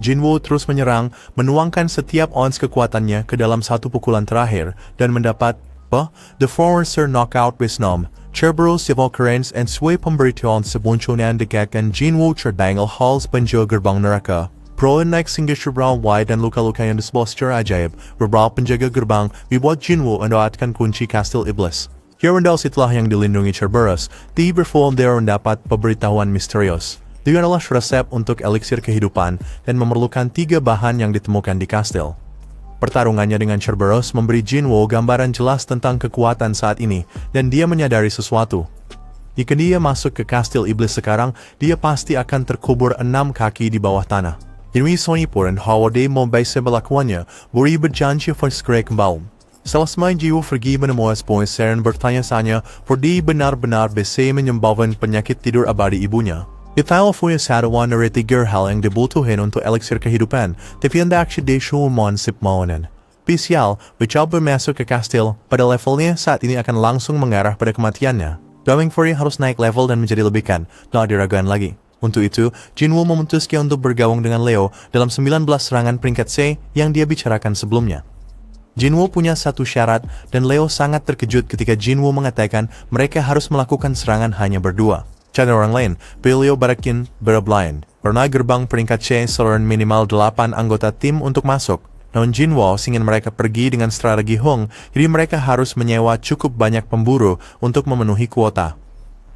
Jinwoo terus menyerang, menuangkan setiap ons kekuatannya ke dalam satu pukulan terakhir, dan mendapat The Forcer Knockout Wisdom. Cerberus Civil Currents and Sway pemberitahuan sebunculnya dekatkan Jinwoo terbangal hals penjual gerbang neraka. Perlahan naik sehingga cerebral wide dan luka-luka yang disebut secara ajaib, beberapa penjaga gerbang membuat Jinwoo mendapatkan kunci kastil iblis. Hirondell setelah yang dilindungi Cerberus, dia berform dia mendapat pemberitahuan misterius. Dia adalah resep untuk eliksir kehidupan dan memerlukan 3 bahan yang ditemukan di kastil. Pertarungannya dengan Cerberus memberi Jinwoo gambaran jelas tentang kekuatan saat ini, dan dia menyadari sesuatu. Jika dia masuk ke kastil iblis sekarang, dia pasti akan terkubur 6 kaki di bawah tanah. Ini pun Howard mau bisa melakukannya, beri berjanji Forskrek kembali. Selesai Jiwo pergi menemui sponsor dan bertanya-tanya, dia benar-benar bisa menyembuhkan penyakit tidur abadi ibunya. Italah punya satuan dari 3 hal yang dibutuhkan untuk eliksir kehidupan, tapi hendak dia monsip maunan. Spesial, mencoba masuk ke kastil, pada levelnya saat ini akan langsung mengarah pada kematiannya. Going Fury harus naik level dan menjadi lebih kan, tak diragukan lagi. Untuk itu, Jinwoo memutuskan untuk bergabung dengan Leo dalam 19 serangan peringkat C yang dia bicarakan sebelumnya. Jinwoo punya satu syarat, dan Leo sangat terkejut ketika Jinwoo mengatakan mereka harus melakukan serangan hanya berdua. Cara orang lain, Leo barakin berblind. Karena gerbang peringkat C seluruh minimal 8 anggota tim untuk masuk. Namun Jinwoo ingin mereka pergi dengan strategi Hung, jadi mereka harus menyewa cukup banyak pemburu untuk memenuhi kuota.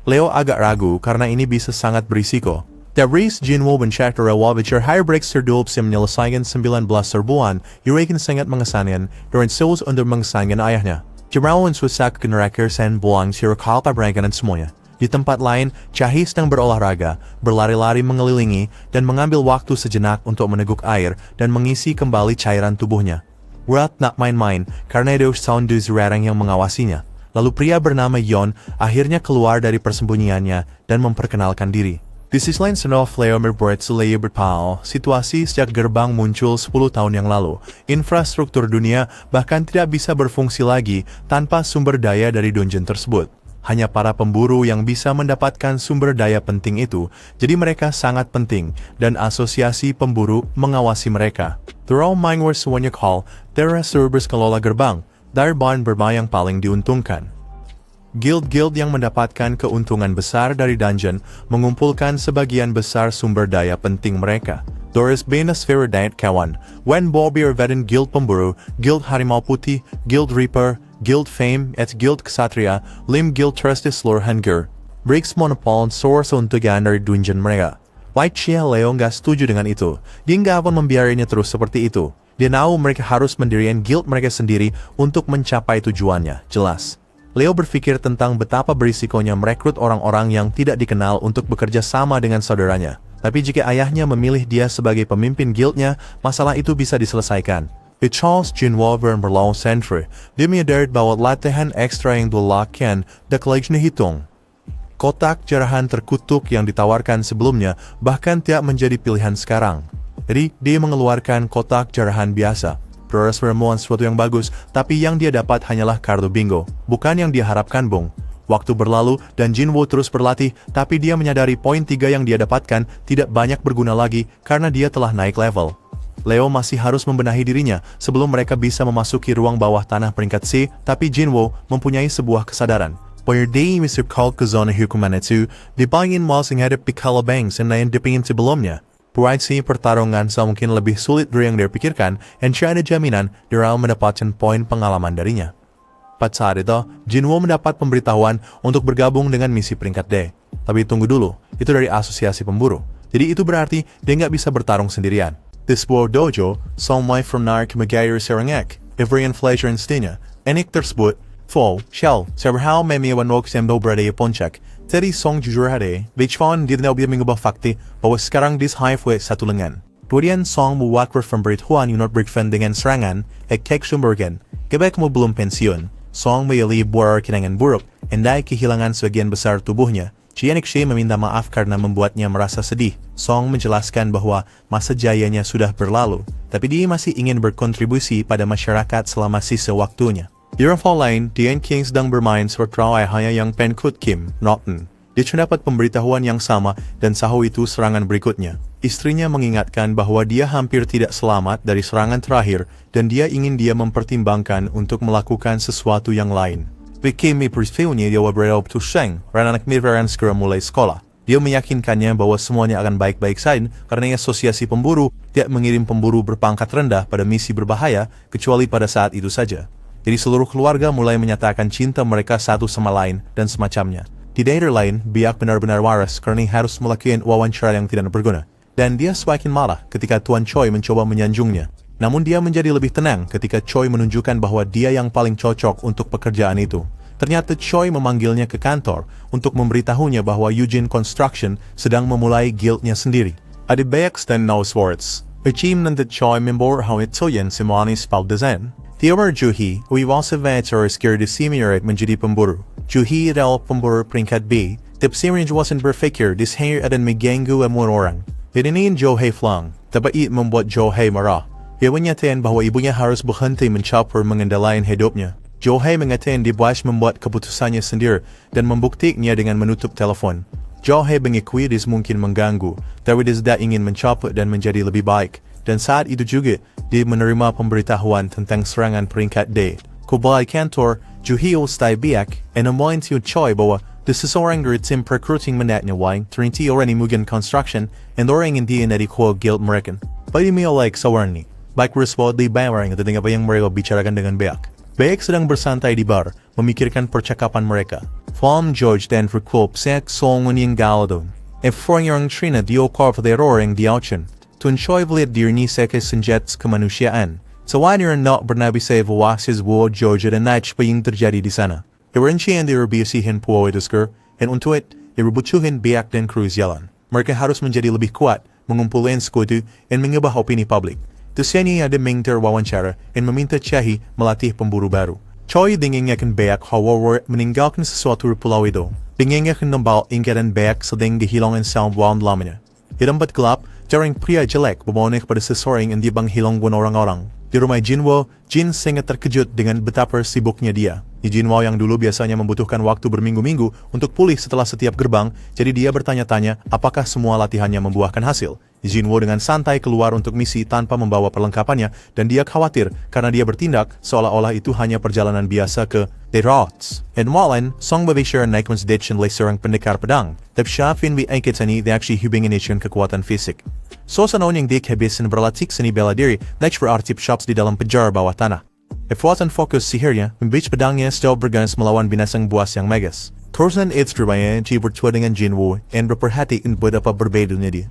Leo agak ragu karena ini bisa sangat berisiko. Tapi Jinwoo mencari reward bicara high break serdul bisa menyelesaikan 19 serbuan, Yurakin sangat mengesankan, dan Souls untuk mengesankan ayahnya. Jemawan susah ke neraka sen buang sirkal pabrikan semuanya. Di tempat lain, Chahi sedang berolahraga, berlari-lari mengelilingi, dan mengambil waktu sejenak untuk meneguk air dan mengisi kembali cairan tubuhnya. Berat nak main-main, karena ada sound zerang yang mengawasinya. Lalu pria bernama Yon akhirnya keluar dari persembunyiannya dan memperkenalkan diri. Di sisi lain Snow Flare berbuat selaya berpal, situasi sejak gerbang muncul 10 tahun yang lalu. Infrastruktur dunia bahkan tidak bisa berfungsi lagi tanpa sumber daya dari dungeon tersebut. Hanya para pemburu yang bisa mendapatkan sumber daya penting itu, jadi mereka sangat penting, dan asosiasi pemburu mengawasi mereka. Through Mindware semuanya call, Terra Cerberus kelola gerbang, dari bahan bermain yang paling diuntungkan. Guild-guild yang mendapatkan keuntungan besar dari dungeon mengumpulkan sebagian besar sumber daya penting mereka. Doris Venus Faradite kawan, Wen Bobby Veteran Guild Pemburu, Guild Harimau Putih, Guild Reaper, Guild Fame, at Guild Ksatria, Lim Guild Trust Slur Hunger. Breaks monopol source untukan dari dungeon mereka. White Chia Leo nggak setuju dengan itu. Dia nggak akan membiarkannya terus seperti itu. Dia tahu mereka harus mendirikan guild mereka sendiri untuk mencapai tujuannya, jelas. Leo berpikir tentang betapa berisikonya merekrut orang-orang yang tidak dikenal untuk bekerja sama dengan saudaranya. Tapi jika ayahnya memilih dia sebagai pemimpin guildnya, masalah itu bisa diselesaikan. Di Charles Jinwoo berlalu sentry, dia menyadari bahwa latihan ekstra yang dilakukan deklarasinya hitung. Kotak jarahan terkutuk yang ditawarkan sebelumnya bahkan tidak menjadi pilihan sekarang. Jadi, dia mengeluarkan kotak jarahan biasa. Proses menemukan sesuatu yang bagus, tapi yang dia dapat hanyalah kartu bingo, bukan yang dia harapkan, Bung. Waktu berlalu dan Jinwoo terus berlatih, tapi dia menyadari poin 3 yang dia dapatkan tidak banyak berguna lagi karena dia telah naik level. Leo masih harus membenahi dirinya sebelum mereka bisa memasuki ruang bawah tanah peringkat C, tapi Jinwoo mempunyai sebuah kesadaran. Perdei Mr. Call ke zona hukuman itu, dibandingin mal menghadapi Calabangs yang lain dipingin sebelumnya. Proyeksi pertarungan mungkin lebih sulit dari yang dia pikirkan, dan tidak ada jaminan dia mendapatkan poin pengalaman darinya. Pada saat itu, Jinwoo mendapat pemberitahuan untuk bergabung dengan misi peringkat D. Tapi tunggu dulu, itu dari asosiasi pemburu. Jadi itu berarti dia nggak bisa bertarung sendirian. Di sebuah dojo, Somai from Nark Magair Serengek, every inflation stinya, enik tersebut, Fo, Shell, seberhal memiawan wok semdo berada di Poncak. Tadi Song jujur hade, Bichfon dia tidak bisa mengubah fakti bahwa sekarang dis highway satu lengan. Kemudian Song membuat pemberitahuan Unit Brickfen dengan serangan, Kek Sumbergen, kebak mo belum pensiun. Song mayali buar kenangan buruk, endai kehilangan sebagian besar tubuhnya. Chianik Shi meminta maaf karena membuatnya merasa sedih. Song menjelaskan bahwa masa jayanya sudah berlalu, tapi dia masih ingin berkontribusi pada masyarakat selama sisa waktunya. Di level lain, Dian King sedang bermain seperti ayahnya yang Penkut Kim, Norton. Dia mendapat pemberitahuan yang sama dan sahu itu serangan berikutnya. Istrinya mengingatkan bahwa dia hampir tidak selamat dari serangan terakhir dan dia ingin dia mempertimbangkan untuk melakukan sesuatu yang lain. Vikimi peristiwanya dia berada di Sheng, karena anak Mirvaran segera mulai sekolah. Dia meyakinkannya bahwa semuanya akan baik-baik saja karena asosiasi pemburu tidak mengirim pemburu berpangkat rendah pada misi berbahaya kecuali pada saat itu saja. Jadi seluruh keluarga mulai menyatakan cinta mereka satu sama lain dan semacamnya. Di daerah lain, Biak benar-benar waras karena harus melakukan wawancara yang tidak berguna. Dan dia semakin marah ketika Tuan Choi mencoba menyanjungnya. Namun dia menjadi lebih tenang ketika Choi menunjukkan bahwa dia yang paling cocok untuk pekerjaan itu. Ternyata Choi memanggilnya ke kantor untuk memberitahunya bahwa Eugene Construction sedang memulai guildnya sendiri. Ada banyak stand no sports. Uchim nanti Choi membawa itu yang semanis paldesan. Tiawar Juhi, wiwasa veter scared similar menjadi pemburu. Juhi adalah pemburu peringkat B, tapi Sirin wasn't berpikir dishair adan mengganggu semua orang. Dininiin Johei Flang, tapi membuat Johei marah. Ia menyatakan bahwa ibunya harus berhenti mencampur mengendalikan hidupnya. Johei mengatakan dibuat membuat keputusannya sendiri dan membuktikannya dengan menutup telepon. Johei mengakui dia mungkin mengganggu, tapi dia tidak ingin mencampur dan menjadi lebih baik. Dan saat itu juga, dia menerima pemberitahuan tentang serangan peringkat D. Kubalai kantor, Juhi ustai biak, dan meminta Choi bahwa seseorang dari tim recruiting mendatnya wang, terinti orang di Mugen Construction, dan orang yang dia dari kuah guild mereka. Bagi like seorang ni, baik respon di barang tentang apa yang mereka bicarakan dengan Biak. Biak sedang bersantai di bar, memikirkan percakapan mereka. Flam George dan Rekulp sek songon yang galadon. Eforang yang Trina diokor pada orang di auction. Tuan Choi melihat dirinya sebagai senjata kemanusiaan. Selain nak bernabisa evaluasi War George dan naik apa yang terjadi di sana. Irincian direbisihin puai dusker, dan untuk itu, direbutuhin Biak dan Cruz jalan. Mereka harus menjadi lebih kuat, mengumpulkan sekutu, dan mengubah opini publik. Tusianya ada mengter wawancara, dan meminta Chahi melatih pemburu baru. Choi dingingakan Biak Hawawar meninggalkan sesuatu di pulau itu. Dingingakan nambal ingkatan Biak sedang kehilangan sound wawan lamanya. Di tempat gelap, jarang pria jelek berbohong kepada seseorang yang dia hilangkan orang-orang. Di rumah Jinwo, Jin sangat terkejut dengan betapa sibuknya dia. Di Jinwo yang dulu biasanya membutuhkan waktu berminggu-minggu untuk pulih setelah setiap gerbang, jadi dia bertanya-tanya apakah semua latihannya membuahkan hasil. Di Jinwo dengan santai keluar untuk misi tanpa membawa perlengkapannya, dan dia khawatir karena dia bertindak seolah-olah itu hanya perjalanan biasa ke The Rots. En Wallen, Song Babishar naik mensedetchen oleh seorang pendekar pedang, tapi Shafin bi angkit seni diaksi hubungan kekuatan fisik. Sosanon yang dikhabisin berlatih seni bela diri, naik berarti shops di dalam penjara bawah tanah. Kekuatan fokus sihirnya, membich pedangnya sedang berganas melawan binatang buas yang megas. Terusnya itu terbaya bertua dengan Jinwo, dan berperhatian betapa berbedanya dia.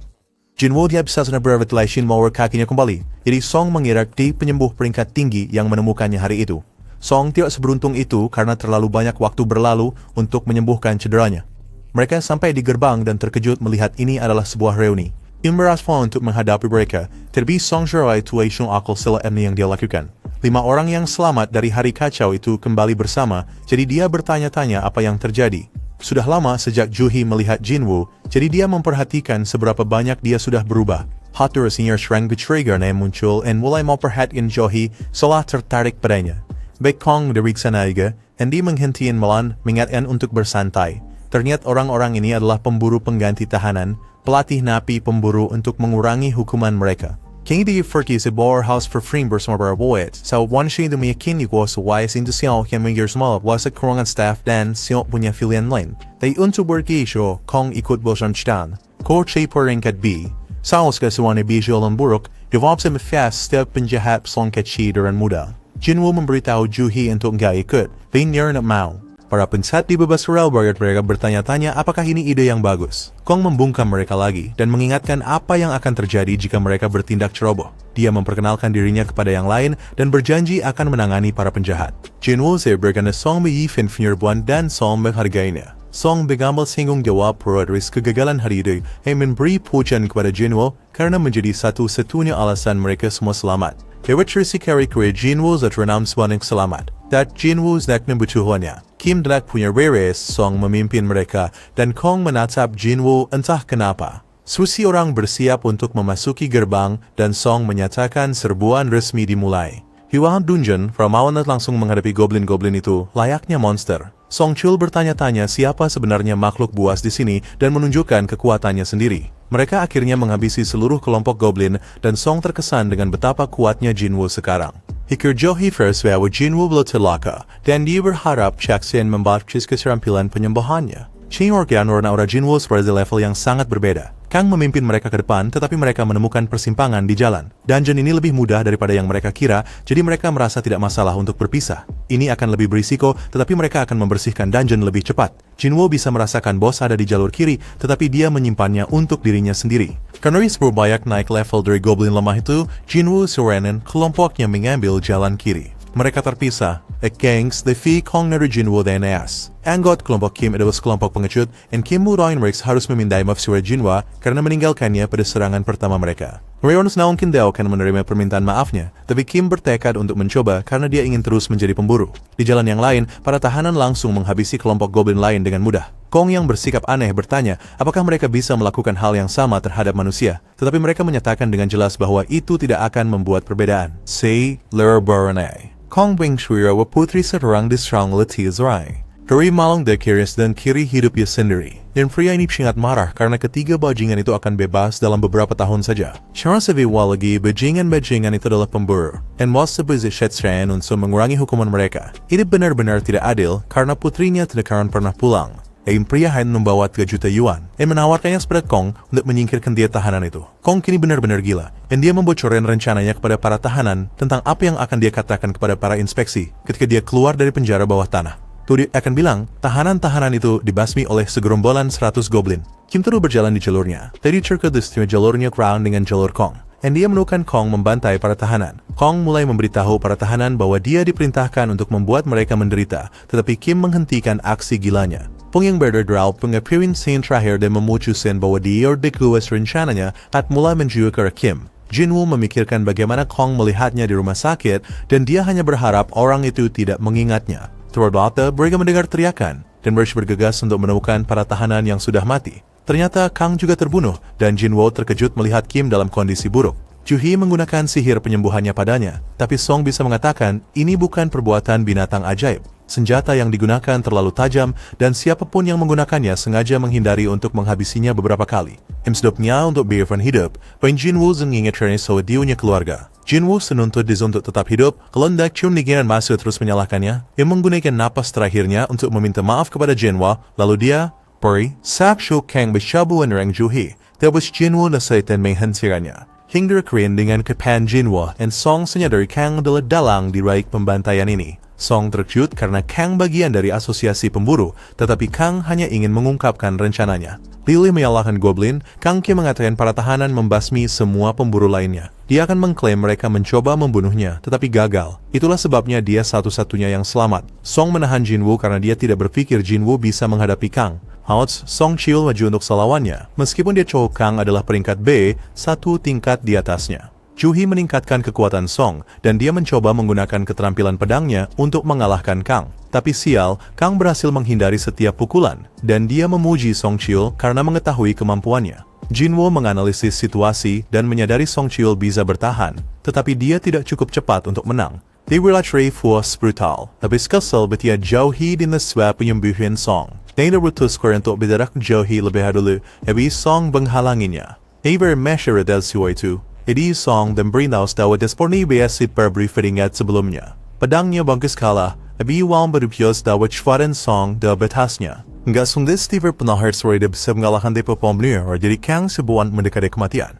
Jinwo dia bisa berrevelasi mawar kakinya kembali, jadi Song mengira di penyembuh peringkat tinggi yang menemukannya hari itu. Song tidak seberuntung itu karena terlalu banyak waktu berlalu untuk menyembuhkan cederanya. Mereka sampai di gerbang dan terkejut melihat ini adalah sebuah reuni. Im merespon untuk menghadapi mereka, terlebih Song Shirai tuaisung akal selat yang dia lakukan. 5 orang yang selamat dari hari kacau itu kembali bersama, jadi dia bertanya-tanya apa yang terjadi. Sudah lama sejak Juhi melihat Jinwo, jadi dia memperhatikan seberapa banyak dia sudah berubah. Hati rasinya serang trigger yang muncul dan mulai memperhatikan Juhi seolah tertarik padanya. Baik Kong dari sana juga, dan dia menghentikan Melan mengingatkan untuk bersantai. Ternyata orang-orang ini adalah pemburu pengganti tahanan, pelatih napi pemburu untuk mengurangi hukuman mereka. Kini dia pergi sebuah house for free bersama para boys. So, one siya meyakini ko sa wise indusyon yang menggir semua wasa kekurangan staff dan siya punya pilihan lain. Tay untuk pergi siya kong ikut bersama Chitan. Ko siya peringkat B. Saus kasuan visual ang buruk, develop sa mafast step penjahat selangkat siya dan muda. Jinwo memberitahu Juhi untuk nggak ikut, dan niya na mau. Para pensat di bebas Railbird mereka bertanya-tanya apakah ini ide yang bagus. Kong membungkam mereka lagi dan mengingatkan apa yang akan terjadi jika mereka bertindak ceroboh. Dia memperkenalkan dirinya kepada yang lain dan berjanji akan menangani para penjahat. Jinwo berkata Song meyifin penyerbuan dan Song menghargainya. Song mengambil singgung jawab atas kegagalan hari itu yang memberi pujian kepada Jinwo karena menjadi satu-satunya alasan mereka semua selamat. Lewat sikari kue Jinwo terenam sebanyak selamat. Dan Jinwo nak membutuhkannya. Kim Drak punya beres, Song memimpin mereka, dan Kong menatap Jinwo entah kenapa. Susi orang bersiap untuk memasuki gerbang, dan Song menyatakan serbuan resmi dimulai. Hiwaan Dungeon, Ramawan langsung menghadapi goblin-goblin itu, layaknya monster. Song Chul bertanya-tanya siapa sebenarnya makhluk buas di sini dan menunjukkan kekuatannya sendiri. Mereka akhirnya menghabisi seluruh kelompok goblin, dan Song terkesan dengan betapa kuatnya Jinwo sekarang. Hikir Johi first bahwa Jinwo belum terlaka, dan dia berharap Chaksen membaca keterampilan penyembuhannya. Ching Organ warna Jinwo seperti level yang sangat berbeda. Kang memimpin mereka ke depan, tetapi mereka menemukan persimpangan di jalan. Dungeon ini lebih mudah daripada yang mereka kira, jadi mereka merasa tidak masalah untuk berpisah. Ini akan lebih berisiko, tetapi mereka akan membersihkan dungeon lebih cepat. Jinwoo bisa merasakan bos ada di jalur kiri, tetapi dia menyimpannya untuk dirinya sendiri. Karena Whisper banyak naik level dari goblin lemah itu, Jinwoo Serenin kelompoknya mengambil jalan kiri. Mereka terpisah. Gangs, the Phi Kong dari Jinwoo dan As. Anggota kelompok Kim adalah sekelompok pengecut, dan Kim Woo Rix harus memindai maaf suara Jinwoo karena meninggalkannya pada serangan pertama mereka. Rayon mungkin dia akan menerima permintaan maafnya, tapi Kim bertekad untuk mencoba karena dia ingin terus menjadi pemburu. Di jalan yang lain, para tahanan langsung menghabisi kelompok goblin lain dengan mudah. Kong yang bersikap aneh bertanya apakah mereka bisa melakukan hal yang sama terhadap manusia, tetapi mereka menyatakan dengan jelas bahwa itu tidak akan membuat perbedaan. Say, Lera Baronai. Kong Bing Shuira wa putri seorang diserang letih Zrai. Dari malang Dekiris dan kiri hidupnya sendiri. Dan pria ini sangat marah karena ketiga bajingan itu akan bebas dalam beberapa tahun saja. Cara sebiwa lagi, bajingan-bajingan itu adalah pemburu. Dan was sebesar untuk mengurangi hukuman mereka. Ini benar-benar tidak adil karena putrinya tidak akan pernah pulang. Pria hanya membawa 3 juta yuan dan menawarkannya kepada Kong untuk menyingkirkan dia tahanan itu. Kong kini benar-benar gila, dan dia membocorkan rencananya kepada para tahanan tentang apa yang akan dia katakan kepada para inspeksi ketika dia keluar dari penjara bawah tanah. Dia akan bilang, tahanan-tahanan itu dibasmi oleh segerombolan 100 goblin. Kim terus berjalan di jalurnya. Tadi terkedisnya jalurnya Crown dengan jalur Kong. Dan dia menemukan Kong membantai para tahanan. Kong mulai memberitahu para tahanan bahwa dia diperintahkan untuk membuat mereka menderita, tetapi Kim menghentikan aksi gilanya. Peng yang berderdral pengapirin scene terakhir dan memutuskan bahwa dia dikeluas rencananya at mulai menjual ke Kim. Jinwoo memikirkan bagaimana Kong melihatnya di rumah sakit dan dia hanya berharap orang itu tidak mengingatnya. Ternyata mereka mendengar teriakan dan bergegas untuk menemukan para tahanan yang sudah mati. Ternyata Kang juga terbunuh dan Jinwoo terkejut melihat Kim dalam kondisi buruk. Juhi menggunakan sihir penyembuhannya padanya, tapi Song bisa mengatakan ini bukan perbuatan binatang ajaib. Senjata yang digunakan terlalu tajam dan siapapun yang menggunakannya sengaja menghindari untuk menghabisinya beberapa kali. Sedopnya untuk biarkan hidup, Pen Jinwoo mengingatkan soal diunya keluarga. Jinwoo menuntut dia untuk tetap hidup, kelondak Chun Nigiran masih terus menyalahkannya, yang menggunakan napas terakhirnya untuk meminta maaf kepada Jinwoo, lalu dia Peri, Sakshu Kang bersabu dengan Juhi, terus Jinwoo nasaitan menghentikannya. Hingga keren dengan kepan Jinwoo, dan Song menyadari Kang adalah dalang di balik pembantaian ini. Song terkejut karena Kang bagian dari asosiasi pemburu, tetapi Kang hanya ingin mengungkapkan rencananya. Pilih menyalahkan Goblin, Kang Kim mengatakan para tahanan membasmi semua pemburu lainnya. Dia akan mengklaim mereka mencoba membunuhnya, tetapi gagal. Itulah sebabnya dia satu-satunya yang selamat. Song menahan Jinwoo karena dia tidak berpikir Jinwoo bisa menghadapi Kang. Houts, Song Chiul maju untuk selawannya, meskipun dia cowok Kang adalah peringkat B, satu tingkat di atasnya. Juhi meningkatkan kekuatan Song, dan dia mencoba menggunakan keterampilan pedangnya untuk mengalahkan Kang. Tapi sial, Kang berhasil menghindari setiap pukulan, dan dia memuji Song Chiul karena mengetahui kemampuannya. Jinwoo menganalisis situasi dan menyadari Song Chiul bisa bertahan, tetapi dia tidak cukup cepat untuk menang. They were force brutal, habis kesal betia Juhi di naswa penyembuhan Song. Dan memutuskan untuk bergerak Juhi lebih dulu, habis Song menghalanginya. They were measured dari itu. Edi Song dan berinaus dawa desporni biasa perberifingat sebelumnya. Pedangnya bangkis kalah, abi wang berupios dawa cfaran Song da batasnya. Enggak sungguh Steve penahar suara bisa mengalahkan depo pembunuh, jadi Kang sebuan mendekati kematian.